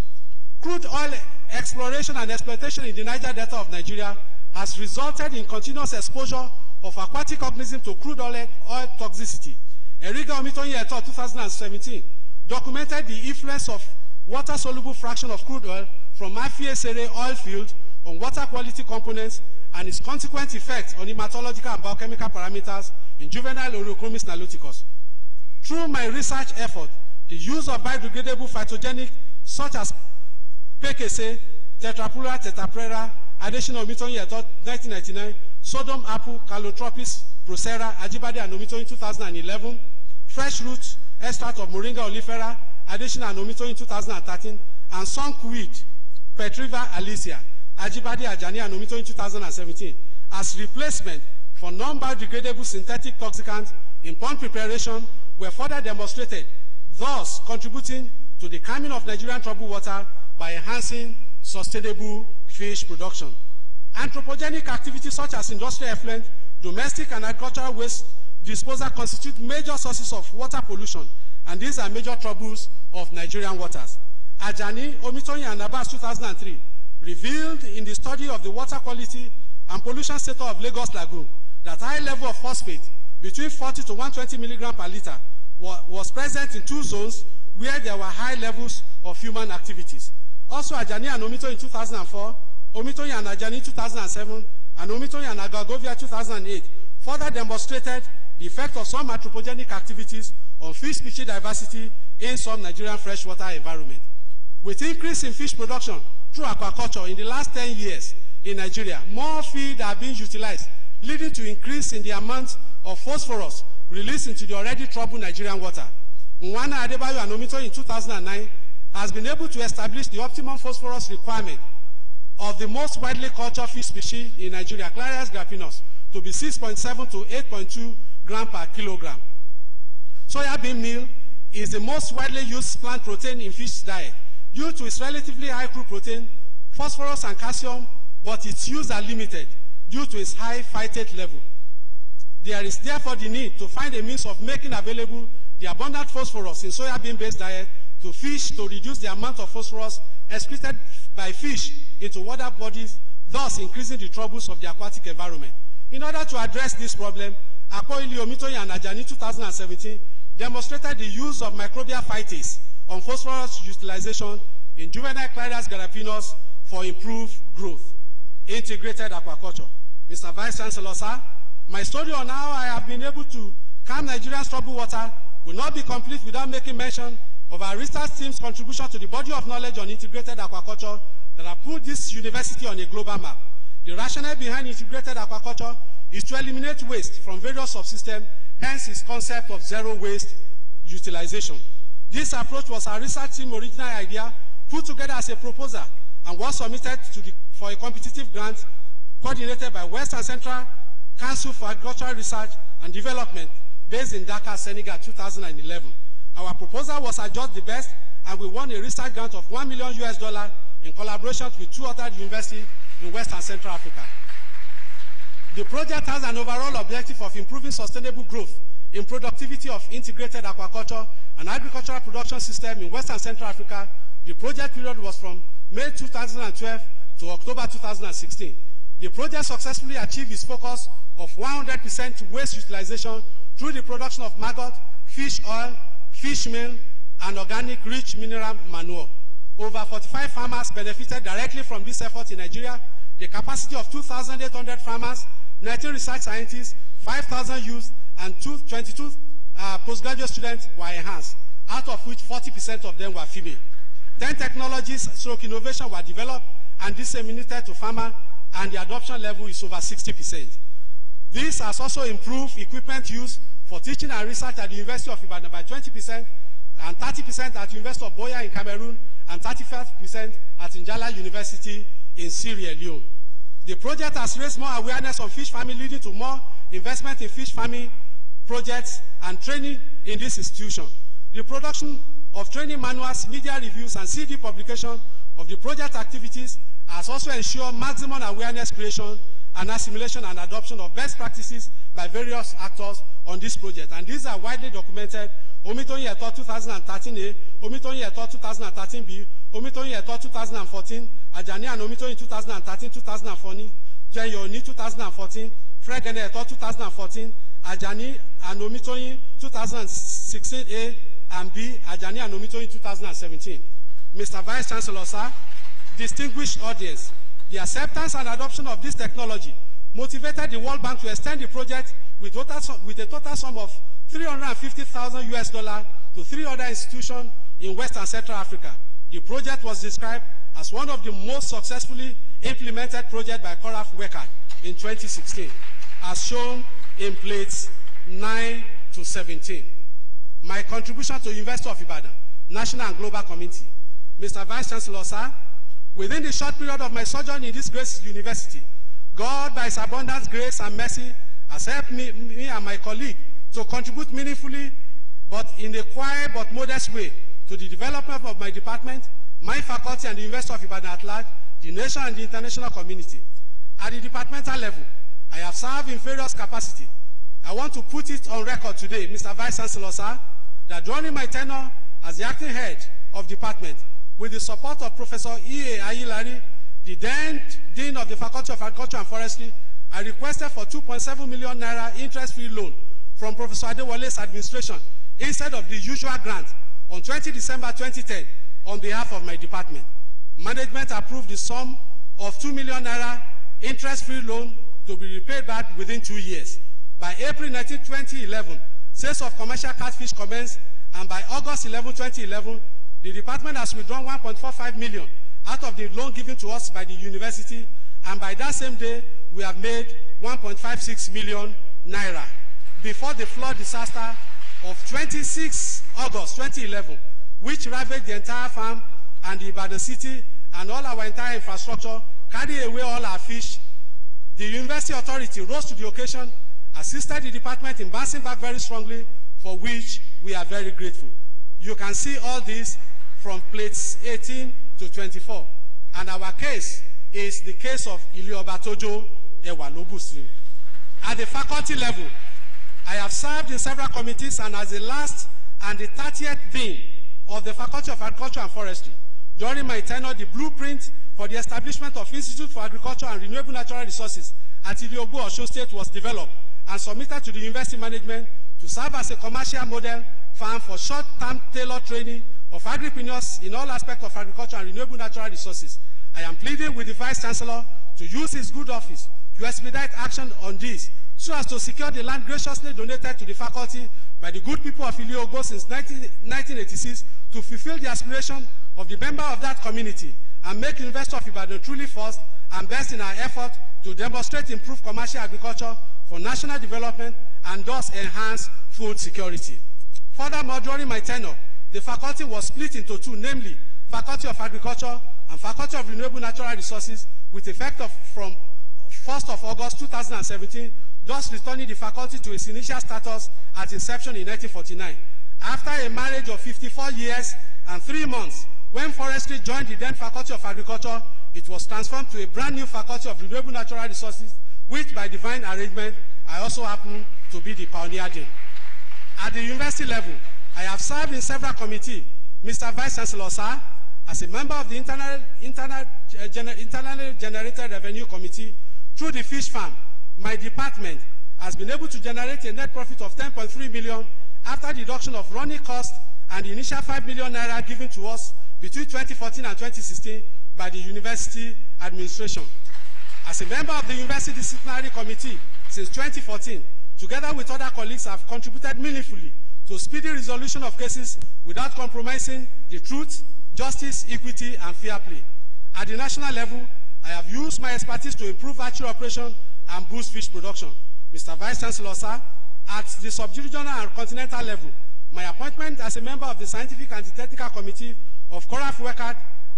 Crude oil exploration and exploitation in the Niger Delta of Nigeria has resulted in continuous exposure of aquatic organisms to crude oil toxicity. Eriga Omitoyin et al. 2017 documented the influence of water-soluble fraction of crude oil from Afiesere oil field on water quality components and its consequent effect on hematological and biochemical parameters in juvenile Ureochromis niloticus. Through my research effort, the use of biodegradable phytogenic such as PKC, Tetrapura, Tetraprera, addition of Omitoyin et al. 1999, Sodom apple, Calotropis, Procera, Ajibade and Omitoyin 2011, fresh roots, extract of Moringa olifera, addition and Omitoyin 2013, and Sonkweed, Petriva alicia, Ajibade Ajani and Omitoyin 2017, as replacement for non-biodegradable synthetic toxicants in pond preparation were further demonstrated, thus contributing to the calming of Nigerian troubled water by enhancing sustainable fish production. Anthropogenic activities such as industrial effluent, domestic and agricultural waste disposal constitute major sources of water pollution, and these are major troubles of Nigerian waters. Ajani, Omitoyin, and Abbas 2003 revealed in the study of the water quality and pollution status of Lagos Lagoon that high level of phosphate between 40 to 120 milligrams per liter was present in 2 zones where there were high levels of human activities. Also, Ajani and Omitoyin 2004, Omitoyin and Ajani 2007, and Omitoyin and Agagovia 2008 further demonstrated the effect of some anthropogenic activities on fish species diversity in some Nigerian freshwater environment. With increase in fish production through aquaculture in the last 10 years in Nigeria, more feed are being utilized, leading to increase in the amount of phosphorus released into the already troubled Nigerian water. Nwana Adebayo and Omitoyin in 2009 has been able to establish the optimum phosphorus requirement of the most widely cultured fish species in Nigeria, Clarias garapinos, to be 6.7 to 8.2 grams per kilogram. Soya bean meal is the most widely used plant protein in fish diet due to its relatively high crude protein, phosphorus, and calcium, but its use are limited due to its high phytate level. There is therefore the need to find a means of making available the abundant phosphorus in soya bean-based diet to fish to reduce the amount of phosphorus excreted by fish into water bodies, thus increasing the troubles of the aquatic environment. In order to address this problem, Akpoili, Omitoyin, and Ajani 2017 demonstrated the use of microbial phytates on phosphorus utilization in juvenile Clydus garapinos for improved growth. Integrated aquaculture. Mr. Vice Chancellor, sir, my story on how I have been able to calm Nigeria's troubled water will not be complete without making mention of our research team's contribution to the body of knowledge on integrated aquaculture that have put this university on a global map. The rationale behind integrated aquaculture is to eliminate waste from various subsystems, hence its concept of zero waste utilization. This approach was our research team's original idea, put together as a proposal, and was submitted for a competitive grant coordinated by West and Central Council for Agricultural Research and Development based in Dakar, Senegal, 2011. Our proposal was adjudged the best, and we won a research grant of $1 million in collaboration with 2 other universities in West and Central Africa. The project has an overall objective of improving sustainable growth in productivity of integrated aquaculture and agricultural production system in West and Central Africa. The project period was from May 2012 to October 2016. The project successfully achieved its focus of 100% waste utilization through the production of maggot, fish oil, fish meal, and organic rich mineral manure. Over 45 farmers benefited directly from this effort in Nigeria. The capacity of 2,800 farmers, 19 research scientists, 5,000 youth, and 22 postgraduate students were enhanced, out of which 40% of them were female. 10 technologies stroke innovation were developed and disseminated to farmers, and the adoption level is over 60%. This has also improved equipment use for teaching and research at the University of Ibadan by 20%, and 30% at the University of Boya in Cameroon, and 35% at Njala University in Sierra Leone. The project has raised more awareness on fish farming, leading to more investment in fish farming projects and training in this institution. The production of training manuals, media reviews, and CD publication of the project activities has also ensured maximum awareness creation and assimilation and adoption of best practices by various actors on this project. And these are widely documented: Omitoyin et al. 2013A, Omitoyin et al. 2013B, Omitoyin et al. 2014, Ajani and Omitoyin 2013-2014, Jenyoni 2014, Fregene et al. 2014, Ajani and Omitoyin 2016A and B, Ajani and Omitoyin 2017. Mr. Vice Chancellor, sir, distinguished audience, the acceptance and adoption of this technology motivated the World Bank to extend the project with a total sum of $350,000 to 3 other institutions in West and Central Africa. The project was described as one of the most successfully implemented projects by Coraf WECAD in 2016, as shown in plates 9 to 17. My contribution to University of Ibadan, national and global community. Mr. Vice Chancellor, sir, within the short period of my sojourn in this great university, God, by His abundant grace and mercy, has helped me and my colleague to contribute meaningfully, but in a quiet but modest way, to the development of my department, my faculty, and the University of Ibadan at large, the nation and the international community. At the departmental level, I have served in various capacities. I want to put it on record today, Mr. Vice Chancellor, sir, that during my tenure as the acting head of department, with the support of Professor E.A. Ayilari, the then Dean of the Faculty of Agriculture and Forestry, I requested for 2.7 million naira interest-free loan from Professor Adewale's administration instead of the usual grant on 20 December 2010 on behalf of my department. Management approved the sum of 2 million naira interest-free loan to be repaid back within 2 years. By April 19, 2011, sales of commercial catfish commenced, and by August 11, 2011, the department has withdrawn 1.45 million out of the loan given to us by the university, and by that same day, we have made 1.56 million naira. Before the flood disaster of 26 August 2011, which ravaged the entire farm and the Ibadan city and all our entire infrastructure, carried away all our fish, the university authority rose to the occasion, assisted the department in bouncing back very strongly, for which we are very grateful. You can see all this from plates 18 to 24. And our case is the case of Iliobatojo Ewalobusi. At the faculty level, I have served in several committees, and as the last and the 30th Dean of the Faculty of Agriculture and Forestry. During my tenure, the blueprint for the establishment of Institute for Agriculture and Renewable Natural Resources at Iliobu, Osun State was developed and submitted to the university management to serve as a commercial model farm for short-term tailored training of agripreneurs in all aspects of agriculture and renewable natural resources. I am pleading with the Vice Chancellor to use his good office to expedite action on this so as to secure the land graciously donated to the faculty by the good people of Iliogo since 1986 to fulfill the aspiration of the member of that community and make University of Ibadan truly first and best in our effort to demonstrate improved commercial agriculture for national development and thus enhance food security. Furthermore, during my tenure, the faculty was split into two, namely Faculty of Agriculture and Faculty of Renewable Natural Resources, with effect from 1st of August 2017, thus returning the faculty to its initial status at inception in 1949. After a marriage of 54 years and 3 months, when forestry joined the then Faculty of Agriculture, it was transformed to a brand new Faculty of Renewable Natural Resources, which by divine arrangement, I also happen to be the pioneer dean. At the university level, I have served in several committees. Mr. Vice Chancellor, sir, as a member of the internally generated revenue committee, through the fish farm, my department has been able to generate a net profit of 10.3 million after deduction of running costs and the initial 5 million naira given to us between 2014 and 2016 by the university administration. As a member of the University Disciplinary Committee since 2014, together with other colleagues, I have contributed meaningfully to speedy resolution of cases without compromising the truth, justice, equity, and fair play. At the national level, I have used my expertise to improve hatchery operation and boost fish production. Mr. Vice Chancellor, sir, at the sub-regional and continental level, my appointment as a member of the Scientific and the Technical Committee of Coraf Record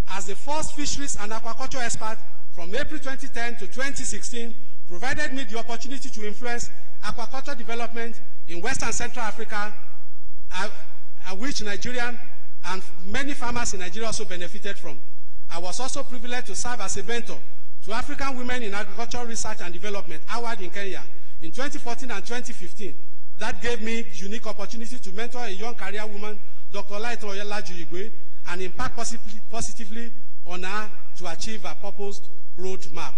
as the first fisheries and aquaculture expert from April 2010 to 2016 provided me the opportunity to influence aquaculture development in West and Central Africa, which Nigerian and many farmers in Nigeria also benefited from. I was also privileged to serve as a mentor to African women in agricultural research and development, AWAD in Kenya, in 2014 and 2015. That gave me unique opportunity to mentor a young career woman, Dr. Laito Oyelaju, and impact positively on her to achieve her proposed roadmap.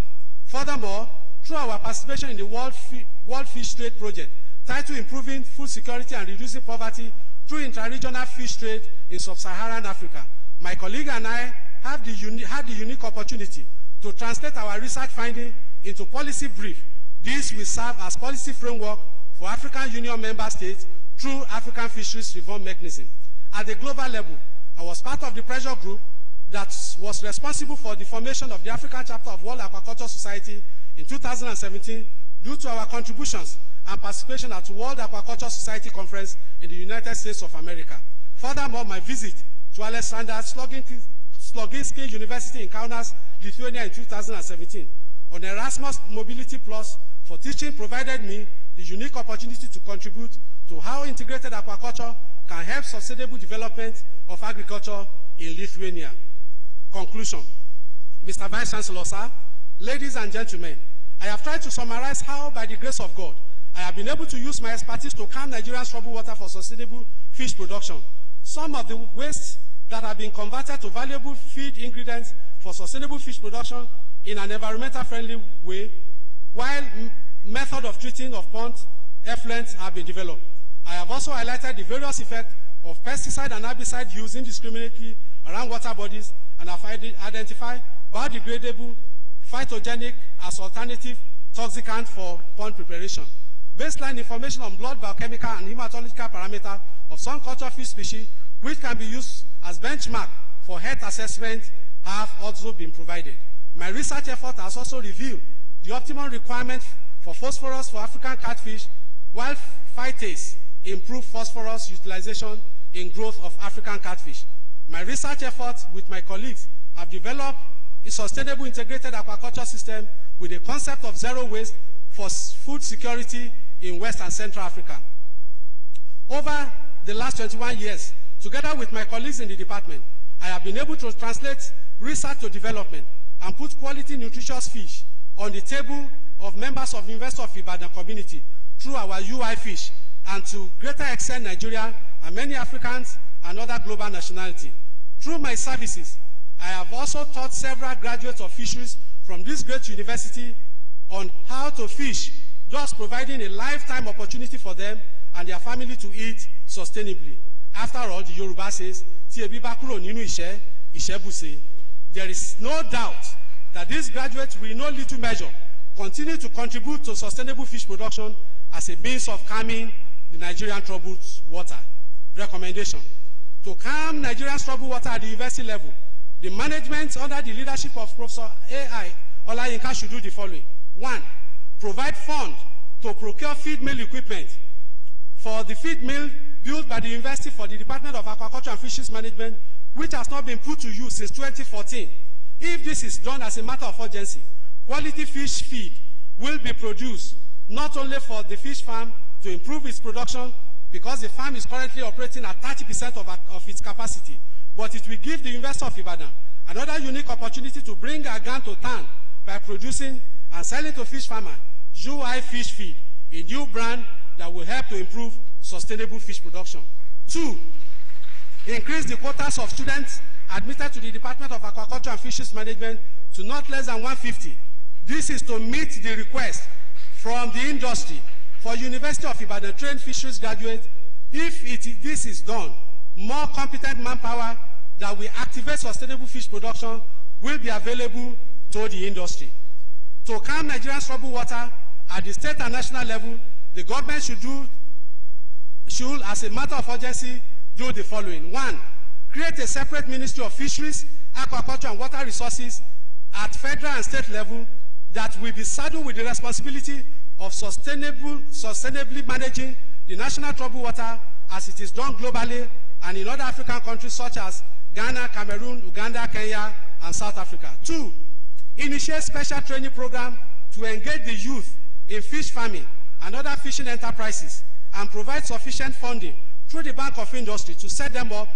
Furthermore, through our participation in the World Fish Trade Project, titled Improving Food Security and Reducing Poverty through Intra-Regional Fish Trade in Sub-Saharan Africa, my colleague and I had the unique opportunity to translate our research findings into policy brief. This will serve as policy framework for African Union member states through African Fisheries Reform Mechanism. At the global level, I was part of the pressure group that was responsible for the formation of the African chapter of World Aquaculture Society in 2017 due to our contributions and participation at the World Aquaculture Society Conference in the United States of America. Furthermore, my visit to Alexander Sloginski University in Kaunas, Lithuania in 2017 on Erasmus Mobility Plus for teaching provided me the unique opportunity to contribute to how integrated aquaculture can help sustainable development of agriculture in Lithuania. Conclusion. Mr. Vice Chancellor, sir, ladies and gentlemen, I have tried to summarize how, by the grace of God, I have been able to use my expertise to calm Nigerians' troubled water for sustainable fish production. Some of the wastes that have been converted to valuable feed ingredients for sustainable fish production in an environmental friendly way, while method of treating of ponds effluents have been developed. I have also highlighted the various effects of pesticide and herbicide use indiscriminately around water bodies and have identified biodegradable, phytogenic as alternative toxicant for pond preparation. Baseline information on blood biochemical and hematological parameters of some culture fish species, which can be used as benchmark for health assessment, have also been provided. My research effort has also revealed the optimum requirement for phosphorus for African catfish, while phytase improve phosphorus utilization in growth of African catfish. My research efforts with my colleagues have developed a sustainable integrated aquaculture system with a concept of zero waste for food security in West and Central Africa. Over the last 21 years, together with my colleagues in the department, I have been able to translate research to development and put quality nutritious fish on the table of members of the University of Ibadan community through our UI fish, and to greater extent Nigeria and many Africans and other global nationalities. Through my services, I have also taught several graduates of fisheries from this great university on how to fish, thus providing a lifetime opportunity for them and their family to eat sustainably. After all, the Yoruba says, "Tí ebi bá kúrò nínú ìṣẹ́, ìṣẹ́ bùṣe." There is no doubt that these graduates will in no little measure continue to contribute to sustainable fish production as a means of calming the Nigerian troubled water. Recommendation: to calm Nigeria's troubled water at the university level, the management under the leadership of Professor A.I. Olayinka should do the following. 1. Provide fund to procure feed mill equipment for the feed mill built by the university for the Department of Aquaculture and Fisheries Management, which has not been put to use since 2014. If this is done as a matter of urgency, quality fish feed will be produced not only for the fish farm to improve its production, because the farm is currently operating at 30% of its capacity, but it will give the University of Ibadan another unique opportunity to bring our gun to town by producing and selling to fish farmers UI fish feed, a new brand that will help to improve sustainable fish production. 2. Increase the quotas of students admitted to the Department of Aquaculture and Fisheries Management to not less than 150. This is to meet the request from the industry for University of Ibadan trained fisheries graduates. If this is done, more competent manpower that will activate sustainable fish production will be available to the industry. To calm Nigeria's troubled water at the state and national level, the government should, as a matter of urgency, do the following. 1. Create a separate Ministry of Fisheries, Aquaculture and Water Resources at federal and state level that will be saddled with the responsibility of sustainably managing the national troubled water as it is done globally and in other African countries such as Ghana, Cameroon, Uganda, Kenya, and South Africa. 2. Initiate special training program to engage the youth in fish farming and other fishing enterprises and provide sufficient funding through the Bank of Industry to set them up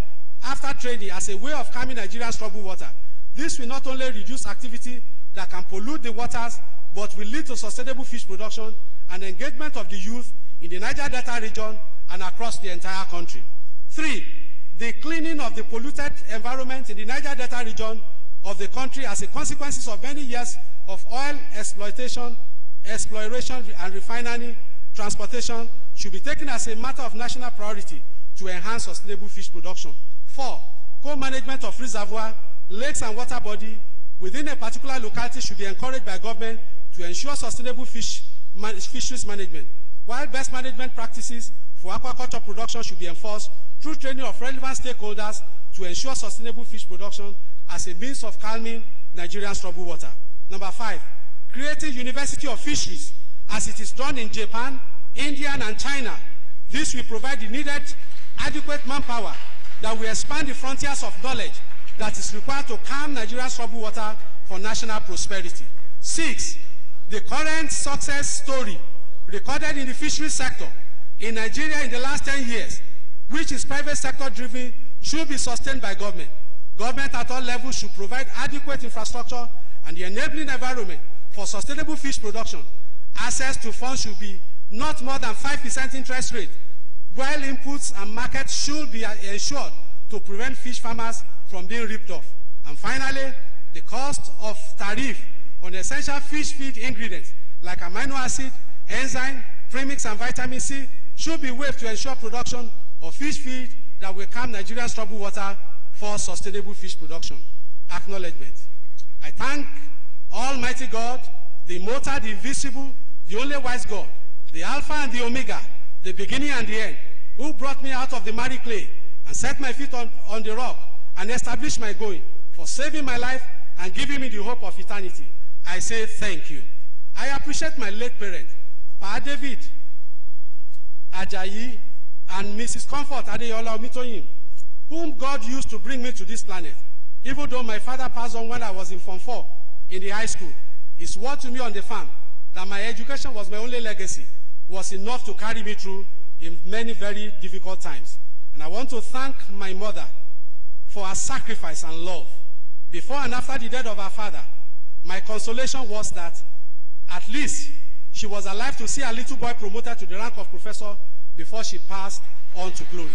after training as a way of calming Nigeria's troubled water. This will not only reduce activity that can pollute the waters, but will lead to sustainable fish production and engagement of the youth in the Niger Delta region and across the entire country. 3. The cleaning of the polluted environment in the Niger Delta region of the country as a consequence of many years of oil exploration and refining transportation should be taken as a matter of national priority to enhance sustainable fish production. 4. Co-management of reservoir, lakes and water body within a particular locality should be encouraged by government to ensure sustainable fisheries management, while best management practices for aquaculture production should be enforced through training of relevant stakeholders to ensure sustainable fish production as a means of calming Nigeria's troubled water. Number 5, creating University of Fisheries as it is done in Japan, India, and China. This will provide the needed adequate manpower that will expand the frontiers of knowledge that is required to calm Nigeria's troubled water for national prosperity. 6, the current success story recorded in the fisheries sector in Nigeria in the last 10 years, which is private sector driven, should be sustained by government. Government at all levels should provide adequate infrastructure and the enabling environment for sustainable fish production. Access to funds should be not more than 5% interest rate, while inputs and markets should be ensured to prevent fish farmers from being ripped off. And finally, the cost of tariff on essential fish feed ingredients like amino acid, enzyme, premix, and vitamin C should be waived to ensure production of fish feed that will calm Nigeria's troubled water for sustainable fish production. Acknowledgement. I thank Almighty God, the immortal, the invisible, the only wise God, the Alpha and the Omega, the beginning and the end, who brought me out of the miry clay and set my feet on the rock and established my going, for saving my life and giving me the hope of eternity. I say thank you. I appreciate my late parents, Pa David Ajayi and Mrs. Comfort B.O.Omitoyin, whom God used to bring me to this planet. Even though my father passed on when I was in Form 4 in the high school, his word to me on the farm that my education was my only legacy was enough to carry me through in many very difficult times. And I want to thank my mother for her sacrifice and love. Before and after the death of her father, my consolation was that at least she was alive to see her little boy promoted to the rank of professor before she passed on to glory.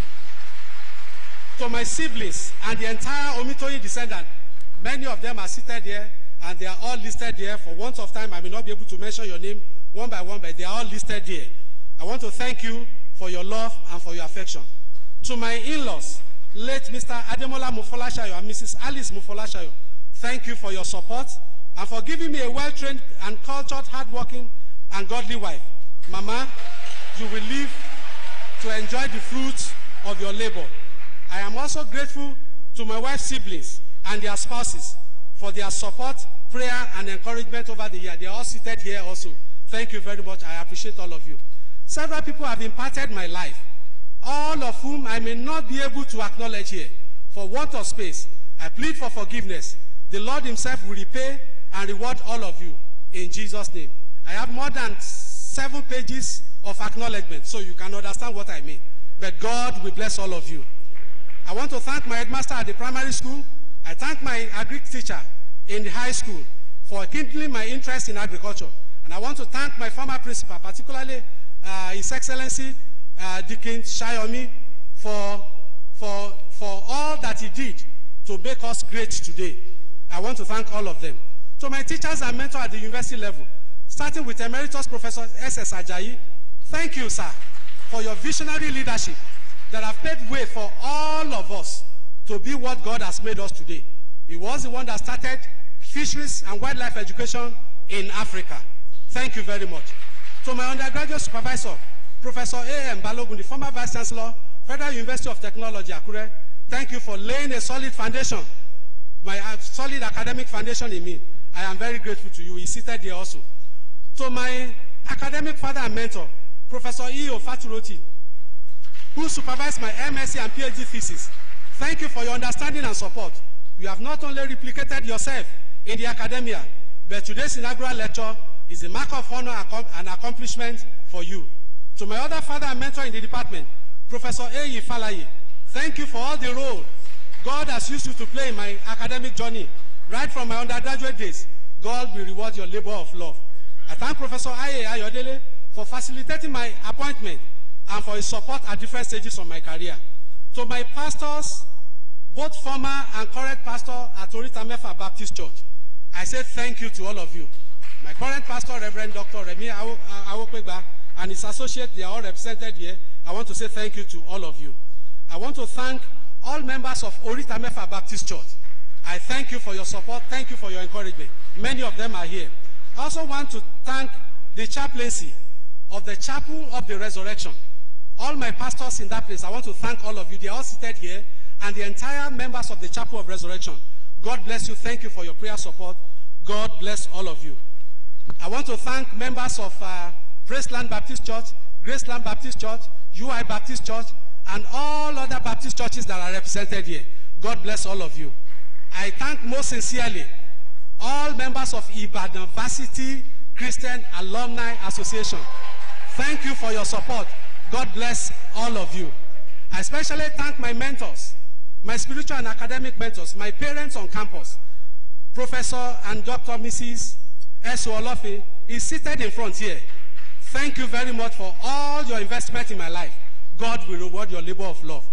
To my siblings and the entire Omitoyin descendant, many of them are seated here and they are all listed here. For want of time, I may not be able to mention your name one by one, but they are all listed here. I want to thank you for your love and for your affection. To my in-laws, late Mr. Ademola Mufolashayo and Mrs. Alice Mufolashayo, thank you for your support and for giving me a well-trained and cultured, hardworking, and godly wife. Mama, you will live to enjoy the fruits of your labor. I am also grateful to my wife's siblings and their spouses for their support, prayer, and encouragement over the year. They are all seated here also. Thank you very much. I appreciate all of you. Several people have impacted my life, all of whom I may not be able to acknowledge here. For want of space, I plead for forgiveness. The Lord himself will repay and reward all of you in Jesus' name. I have more than 7 pages of acknowledgement, so you can understand what I mean. But God will bless all of you. I want to thank my headmaster at the primary school. I thank my agric teacher in the high school for kindling my interest in agriculture. And I want to thank my former principal, particularly His Excellency Deacon Shayomi, for all that he did to make us great today. I want to thank all of them. To my teachers and mentors at the university level, starting with Emeritus Professor S.S. Ajayi, thank you, sir, for your visionary leadership that have paved way for all of us to be what God has made us today. He was the one that started fisheries and wildlife education in Africa. Thank you very much. To my undergraduate supervisor, Professor A.M. Balogun, the former Vice Chancellor, Federal University of Technology, Akure, thank you for laying a solid foundation, my solid academic foundation in me. I am very grateful to you. He's seated here also. To my academic father and mentor, Professor E.O. Faturoti, who supervised my MSc and PhD thesis, thank you for your understanding and support. You have not only replicated yourself in the academia, but today's inaugural lecture is a mark of honor and accomplishment for you. To my other father and mentor in the department, Professor A.E. Falaye, thank you for all the role God has used you to play in my academic journey, right from my undergraduate days. God will reward your labor of love. I thank Professor I.A. Ayodele for facilitating my appointment and for his support at different stages of my career. To my pastors, both former and current pastor at Oritamefa Baptist Church, I say thank you to all of you. My current pastor, Reverend Dr. Remi Awokwegba, and his associates, they are all represented here. I want to say thank you to all of you. I want to thank all members of Oritamefa Baptist Church. I thank you for your support. Thank you for your encouragement. Many of them are here. I also want to thank the chaplaincy of the Chapel of the Resurrection. All my pastors in that place, I want to thank all of you. They are all seated here, and the entire members of the Chapel of Resurrection. God bless you. Thank you for your prayer support. God bless all of you. I want to thank members of Praise-Land Baptist Church, Grace-Land Baptist Church, UI Baptist Church, and all other Baptist churches that are represented here. God bless all of you. I thank most sincerely all members of Ibadan Varsity Christian Alumni Association. Thank you for your support. God bless all of you. I especially thank my mentors, my spiritual and academic mentors, my parents on campus. Professor and Dr. Mrs. S. Olofe is seated in front here. Thank you very much for all your investment in my life. God will reward your labor of love.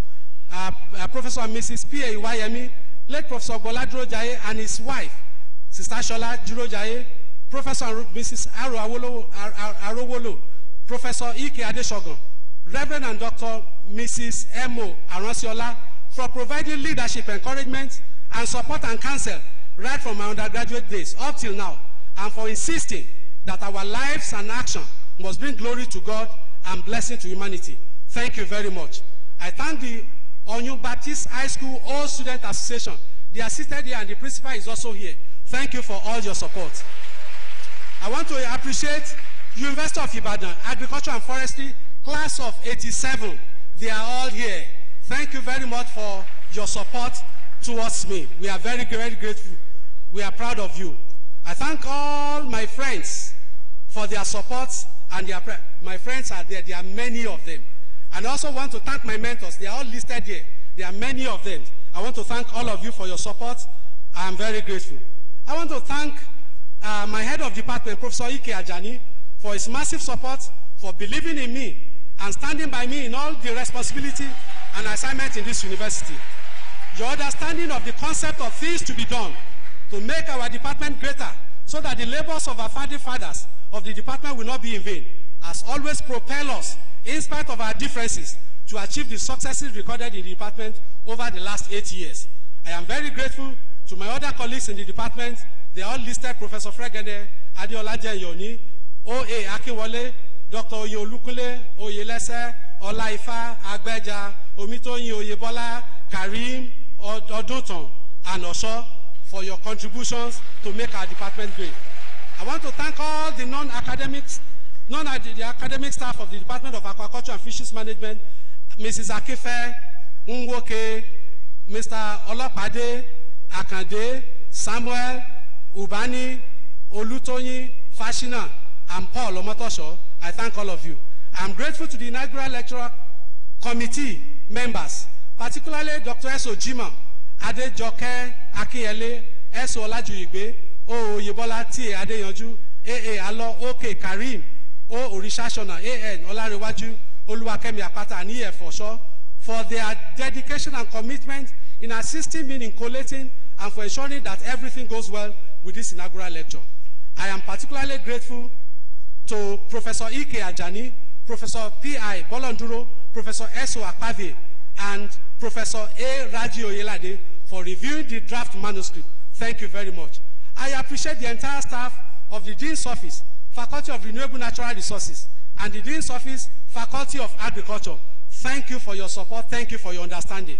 Professor and Mrs. P.A. Iwayemi, late Professor Bola Durojaye and his wife, Sister Shola Durojaye, Professor and Mrs. Arowolo, Professor Ike Adeshogun, Reverend and Dr. Mrs. M.O. Aransiola, for providing leadership, encouragement, and support and counsel right from my undergraduate days up till now, and for insisting that our lives and action must bring glory to God and blessing to humanity. Thank you very much. I thank the Onyu Baptist High School All Student Association. They are seated here and the principal is also here. Thank you for all your support. I want to appreciate University of Ibadan, Agriculture and Forestry, class of 87. They are all here. Thank you very much for your support towards me. We are very, very grateful. We are proud of you. I thank all my friends for their support and my friends are there. There are many of them. And I also want to thank my mentors. They are all listed here. There are many of them. I want to thank all of you for your support. I am very grateful. I want to thank my head of department, Professor Ike Ajani, for his massive support, for believing in me and standing by me in all the responsibility and assignment in this university. Your understanding of the concept of things to be done to make our department greater so that the labors of our founding fathers of the department will not be in vain has always propelled us in spite of our differences, to achieve the successes recorded in the department over the last 8 years. I am very grateful to my other colleagues in the department. They are all listed: Professor Fregene, Adeola Jenyoni, O.A. Akinwole, Dr. Oye Olukule, Oye Lese, Olaifa, Agbeja, Omitoyin, Oyebola, Karim, Odoton, and Osho for your contributions to make our department great. I want to thank all the non-academic staff of the Department of Aquaculture and Fisheries Management, Mrs. Akife, Unwoke, Mr. Olopade, Akande, Samuel, Ubani, Olutoyin, Fashina, and Paul Omotosho. I thank all of you. I'm grateful to the Inaugural Lecturer Committee members, particularly Dr. S. Ojima, Adejoke Akinyele, S. Olajuyigbe, O. Oyebola T. Adeyanju, A. Alo, O.K. Karim, O. Orishashona, A.N. Olarewaju, Oluwakemi Apata, and E.F. Osho, for their dedication and commitment in assisting me in collating and for ensuring that everything goes well with this inaugural lecture. I am particularly grateful to Professor Ike Ajani, Professor P.I. Bolonduro, Professor S.O. Akpave, and Professor A. Raji Oyelade for reviewing the draft manuscript. Thank you very much. I appreciate the entire staff of the Dean's Office, Faculty of Renewable Natural Resources, and the Dean's Office, Faculty of Agriculture. Thank you for your support. Thank you for your understanding.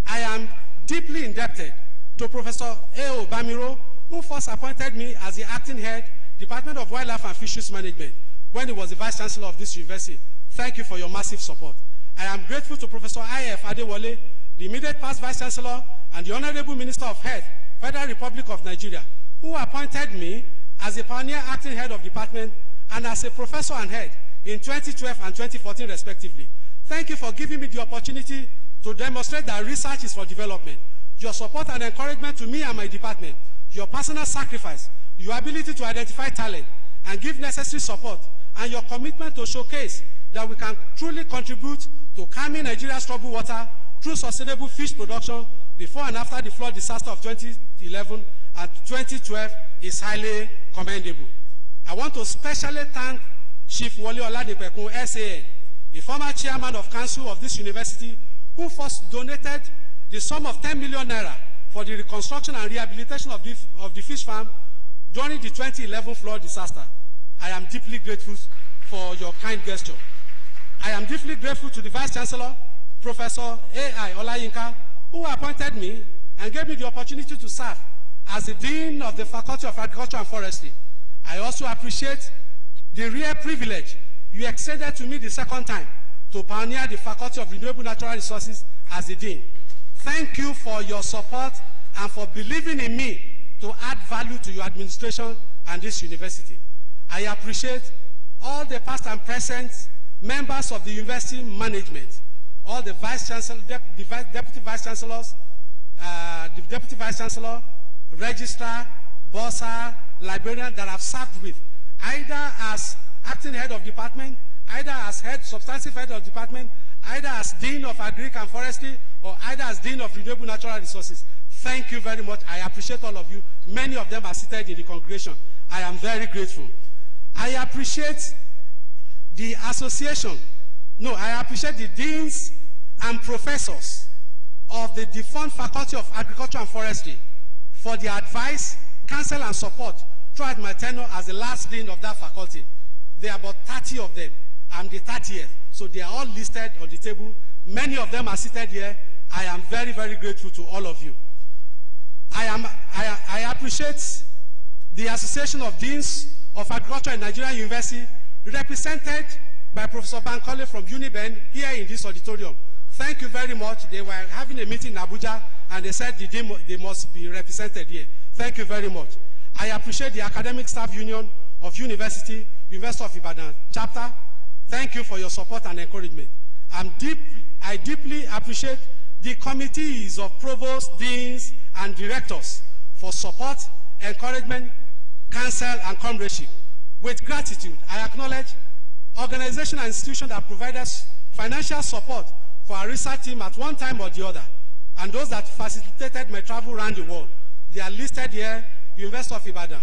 I am deeply indebted to Professor A.O. Bamiro, who first appointed me as the acting head, Department of Wildlife and Fisheries Management, when he was the Vice Chancellor of this university. Thank you for your massive support. I am grateful to Professor I.F. Adewale, the immediate past Vice Chancellor, and the Honorable Minister of Health, Federal Republic of Nigeria, who appointed me as the pioneer acting head of department and as a professor and head in 2012 and 2014 respectively. Thank you for giving me the opportunity to demonstrate that research is for development. Your support and encouragement to me and my department, your personal sacrifice, your ability to identify talent and give necessary support, and your commitment to showcase that we can truly contribute to calming Nigeria's troubled water through sustainable fish production before and after the flood disaster of 2011 and 2012 is highly commendable. I want to especially thank Chief Wole Oladipekun, SAN, a former chairman of council of this university, who first donated the sum of 10 million naira for the reconstruction and rehabilitation of the fish farm during the 2011 flood disaster. I am deeply grateful for your kind gesture. I am deeply grateful to the Vice Chancellor, Professor A.I. Olayinka, who appointed me and gave me the opportunity to serve as the Dean of the Faculty of Agriculture and Forestry. I also appreciate the rare privilege you extended to me the second time to pioneer the Faculty of Renewable Natural Resources as the Dean. Thank you for your support and for believing in me to add value to your administration and this university. I appreciate all the past and present members of the university management, all the Vice Chancellor, Deputy Vice Chancellors, the Deputy Vice Chancellor, Registrar, Bursar, Librarian that I've served with, either as acting head of department, either as substantive head of department, either as Dean of Agric and Forestry, or either as Dean of Renewable Natural Resources. Thank you very much. I appreciate all of you. Many of them are seated in the congregation. I am very grateful. I appreciate the association. No, I appreciate the deans and professors of the defunct Faculty of Agriculture and Forestry for their advice, counsel, and support throughout my tenure as the last dean of that faculty. There are about 30 of them. I'm the 30th, so they are all listed on the table. Many of them are seated here. I am very, very grateful to all of you. I appreciate the Association of Deans of Agriculture in Nigerian University, represented by Professor Bankole from UNIBEN here in this auditorium. Thank you very much. They were having a meeting in Abuja, and they said they must be represented here. Thank you very much. I appreciate the Academic Staff Union of University of Ibadan chapter. Thank you for your support and encouragement. I deeply appreciate the committees of provosts, deans, and directors for support, encouragement, counsel, and comradeship. With gratitude, I acknowledge organizations and institutions that provide us financial support for our research team at one time or the other, and those that facilitated my travel around the world. They are listed here: University of Ibadan,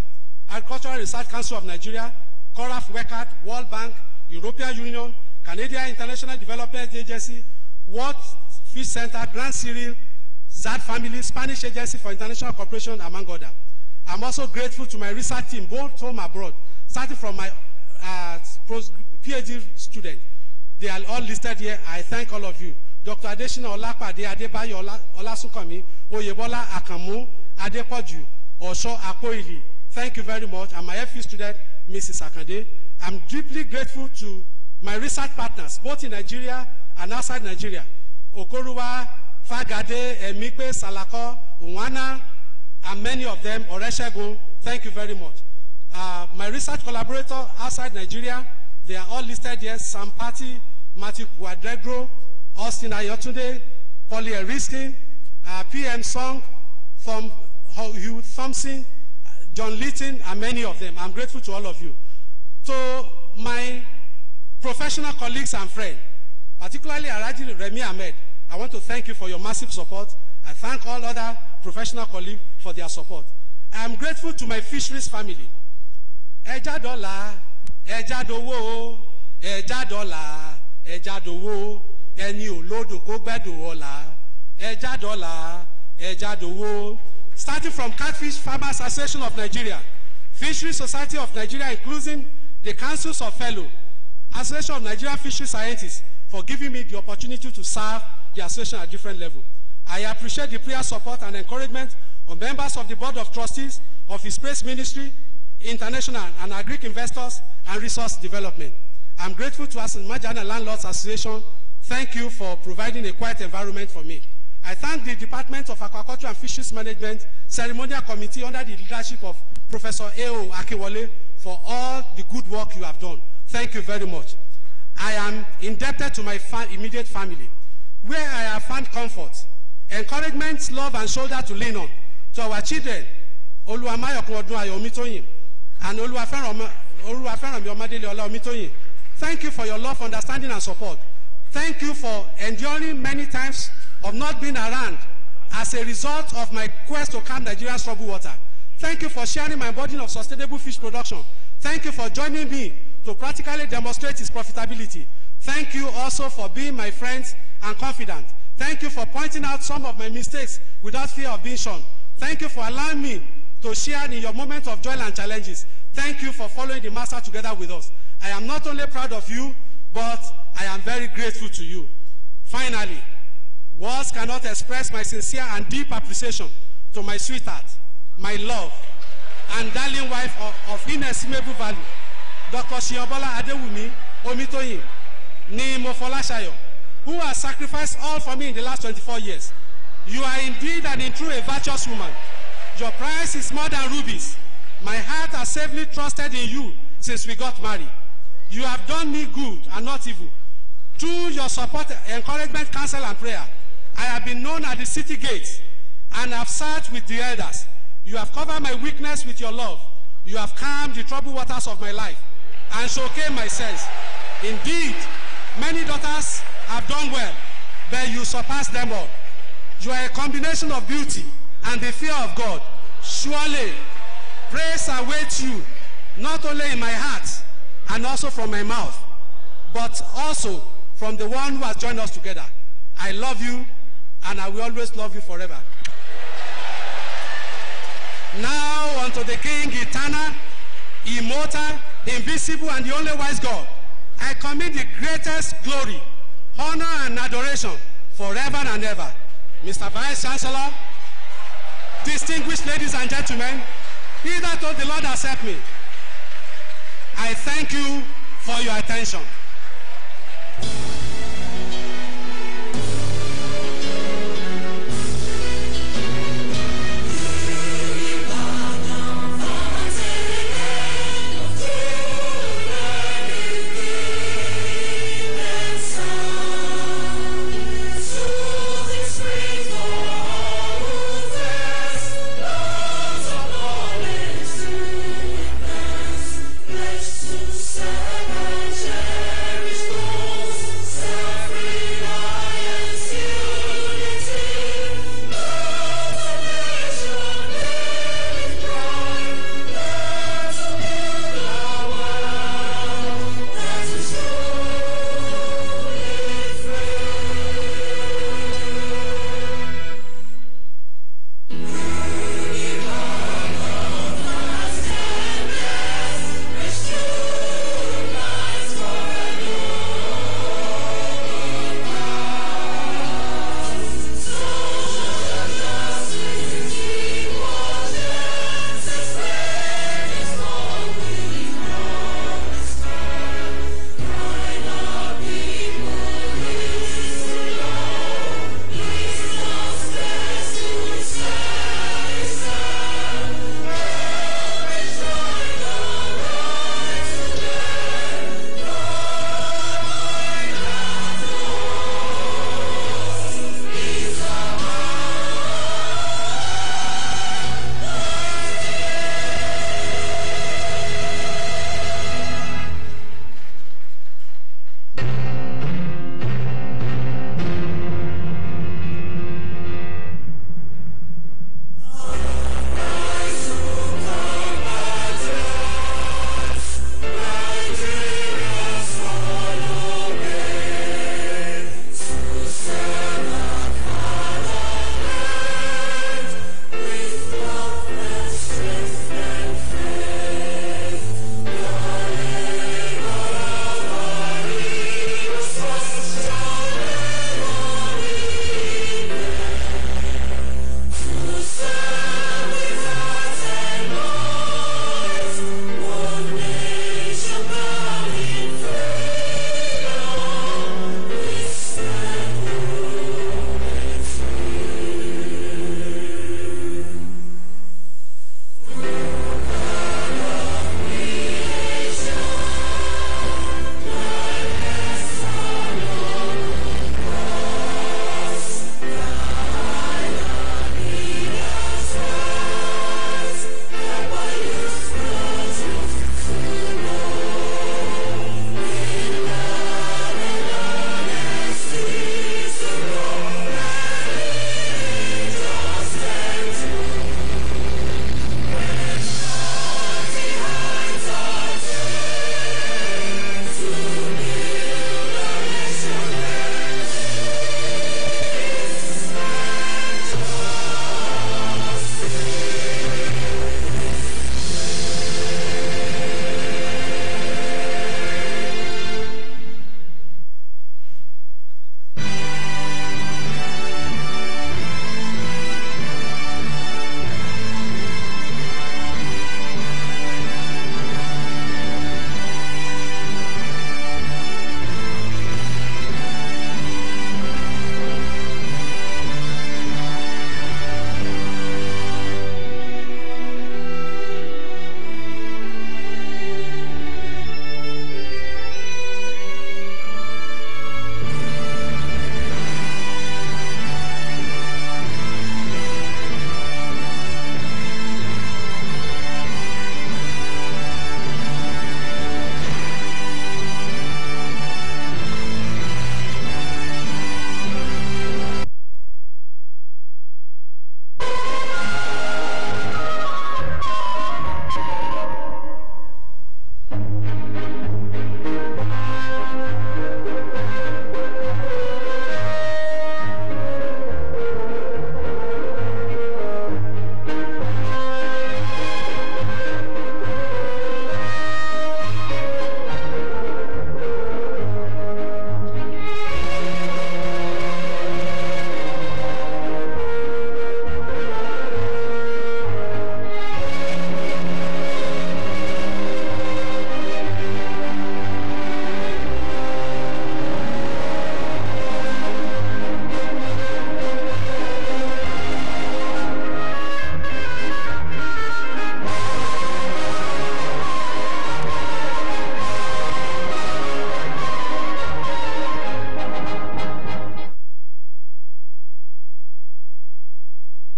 Agricultural Research Council of Nigeria, Coraf Wecat, World Bank, European Union, Canadian International Development Agency, World Fish Center, Grand Cyril, ZAD Family, Spanish Agency for International Cooperation, among others. I'm also grateful to my research team, both home and abroad, starting from my PhD student. They are all listed here. I thank all of you. Dr. Adeshina Olapade Adebayo Olasunkami, Oyebola Akamu, Adepoju, Osho Akoili. Thank you very much. And my FE student, Mrs. Akande. I'm deeply grateful to my research partners, both in Nigeria and outside Nigeria. Okoruwa, Fagade, Emikpe, Salako, Unwana, and many of them, Oreshegun. Thank you very much. My research collaborator outside Nigeria, they are all listed here. Sampati, Matthew Quadregro, Austin Ayotunde, Polly Eriskin, PM Song, from Hugh Thompson, John Litton, and many of them. I'm grateful to all of you. To my professional colleagues and friends, particularly Araji Remi Ahmed, I want to thank you for your massive support. I thank all other professional colleagues for their support. I am grateful to my fisheries family. Ẹja dọ́là, ẹja dowó, ẹja dọ́là, ẹja dowó, ẹni olódò kó gbẹ́dò ọ̀la, ẹja dọ́là, ẹja dowó. Starting from Catfish Farmers Association of Nigeria, Fisheries Society of Nigeria, including the Councils of Fellow, Association of Nigerian Fishery Scientists, for giving me the opportunity to serve the association at different levels. I appreciate the prayer support and encouragement of members of the Board of Trustees of His Praise Ministry, International and Agric Investors and Resource Development. I'm grateful to Asimajana Landlords Association. Thank you for providing a quiet environment for me. I thank the Department of Aquaculture and Fisheries Management Ceremonial Committee under the leadership of Professor A.O. Akiwole for all the good work you have done. Thank you very much. I am indebted to my immediate family, where I have found comfort, encouragement, love, and shoulder to lean on. To our children, Untitled and Untitled. Thank you for your love, understanding, and support. Thank you for enduring many times of not being around as a result of my quest to calm Nigeria's troubled water. Thank you for sharing my burden of sustainable fish production. Thank you for joining me to practically demonstrate its profitability. Thank you also for being my friends and confidant. Thank you for pointing out some of my mistakes without fear of being shown. Thank you for allowing me to share in your moment of joy and challenges. Thank you for following the master together with us. I am not only proud of you, but I am very grateful to you. Finally, words cannot express my sincere and deep appreciation to my sweetheart, my love, and darling wife of inestimable value, Dr. Shiobola Adewumi Omitoyin, ni Mofolashayo, who has sacrificed all for me in the last 24 years. You are indeed and in truth a virtuous woman. Your price is more than rubies. My heart has safely trusted in you since we got married. You have done me good and not evil. Through your support, encouragement, counsel, and prayer, I have been known at the city gates and have sat with the elders. You have covered my weakness with your love. You have calmed the troubled waters of my life and showcased my sense. Indeed, many daughters have done well, but you surpass them all. You are a combination of beauty and the fear of God. Surely, praise awaits you, not only in my heart and also from my mouth, but also from the one who has joined us together. I love you, and I will always love you forever. Now unto the King, eternal, immortal, invisible, and the only wise God, I commit the greatest glory, honor, and adoration forever and ever. Mr. Vice Chancellor, distinguished ladies and gentlemen, hitherto the Lord has helped me. I thank you for your attention.